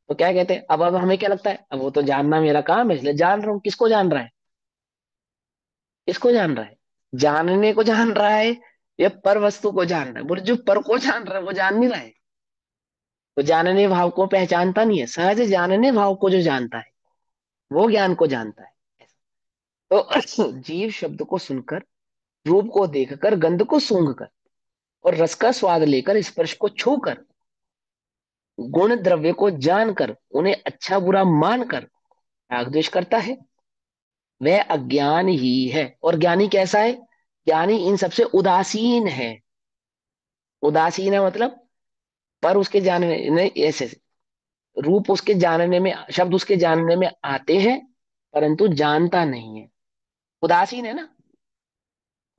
तो क्या कहते हैं, अब हमें क्या लगता है, अब वो तो जानना मेरा काम है इसलिए जान रहा हूँ। किसको जान रहा है? किसको जान रहा है? जानने को जान रहा है या पर वस्तु को जान रहा है? बोले जो पर को जान रहा है वो जान नहीं रहा है, वो जानने भाव को पहचानता नहीं है। सहज जानने भाव को जो जानता है वो ज्ञान को जानता है। तो जीव शब्द को सुनकर, रूप को देखकर, गंध को सूंघकर और रस का स्वाद लेकर, स्पर्श को छूकर, गुण द्रव्य को जानकर उन्हें अच्छा बुरा मानकर राग द्वेष करता है, वह अज्ञान ही है। और ज्ञानी कैसा है? ज्ञानी इन सबसे उदासीन है। उदासीन है मतलब पर उसके जानने नहीं, ऐसे रूप उसके जानने में, शब्द उसके जानने में आते हैं परंतु जानता नहीं है। उदासीन है ना,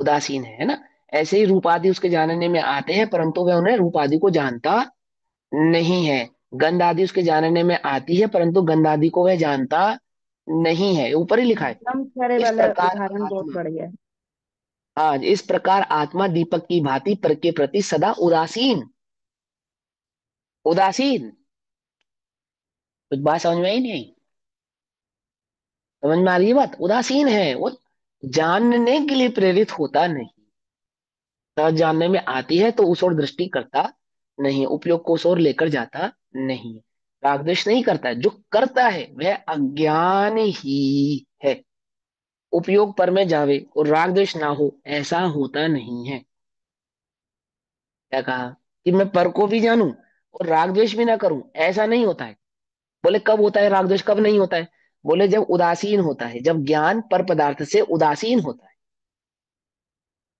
उदासीन है ना। ऐसे ही रूप आदि उसके जानने में आते हैं परंतु वह उन्हें रूप आदि को जानता नहीं है। गंध आदि उसके जानने में आती है परंतु गंध आदि को वह जानता नहीं है। ऊपर ही लिखा है, ब्रह्मचर्य इस वाला प्रकार उदाहरण बहुत आत्मा, बढ़िया है। आज इस प्रकार आत्मा दीपक की भांति पर के प्रति सदा उदासीन। उदासीन, कुछ बात समझ में आई नहीं आई? समझ में आ रही है बात? उदासीन है वो, जानने के लिए प्रेरित होता नहीं। सहज जानने में आती है तो उस ओर दृष्टि करता नहीं, उपयोग को उस ओर लेकर जाता नहीं, राग द्वेष नहीं करता है। जो करता है वह अज्ञान ही है। उपयोग पर में जावे और राग द्वेष ना हो ऐसा होता नहीं है। क्या कहा, कि मैं पर को भी जानूं और राग द्वेष भी ना करूं, ऐसा नहीं होता है। बोले कब होता है राग द्वेष, कब नहीं होता है? बोले जब उदासीन होता है, जब ज्ञान पर पदार्थ से उदासीन होता है।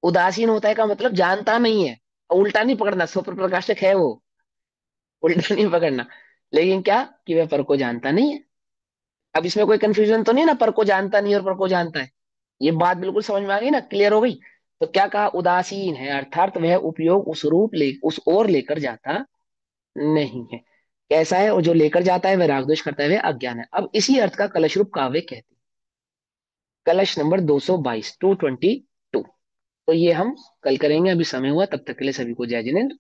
उदासीन होता है का मतलब जानता नहीं है। उल्टा नहीं पकड़ना, स्वप्न प्रकाशक है वो, उल्टा नहीं पकड़ना। लेकिन क्या, कि वह पर को जानता नहीं है। अब इसमें कोई कंफ्यूजन तो नहीं ना, पर को जानता नहीं और पर को जानता है? ये बात बिल्कुल समझ में आ गई ना, क्लियर हो गई? तो क्या कहा, उदासीन है अर्थात वह उपयोग उस रूप ले उस ओर लेकर जाता नहीं है। कैसा है, और जो लेकर जाता है वह राग द्वेष करता है, वह अज्ञान है। अब इसी अर्थ का कलश रूप काव्य कहते हैं। कलश नंबर 222, 222। तो ये हम कल करेंगे, अभी समय हुआ, तब तक के लिए सभी को जय जिनेन्द्र।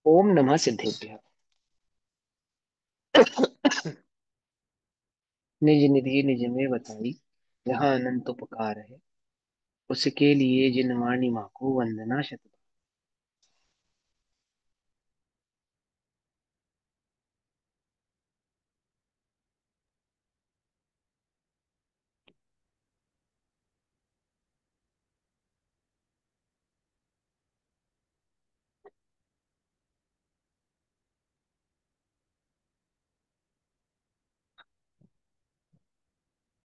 ओम नमः सिद्धेभ्यः। निज निधि निज में बताई, जहाँ अनंत उपकार है, उसके लिए जिन वाणी माँ को वंदना शत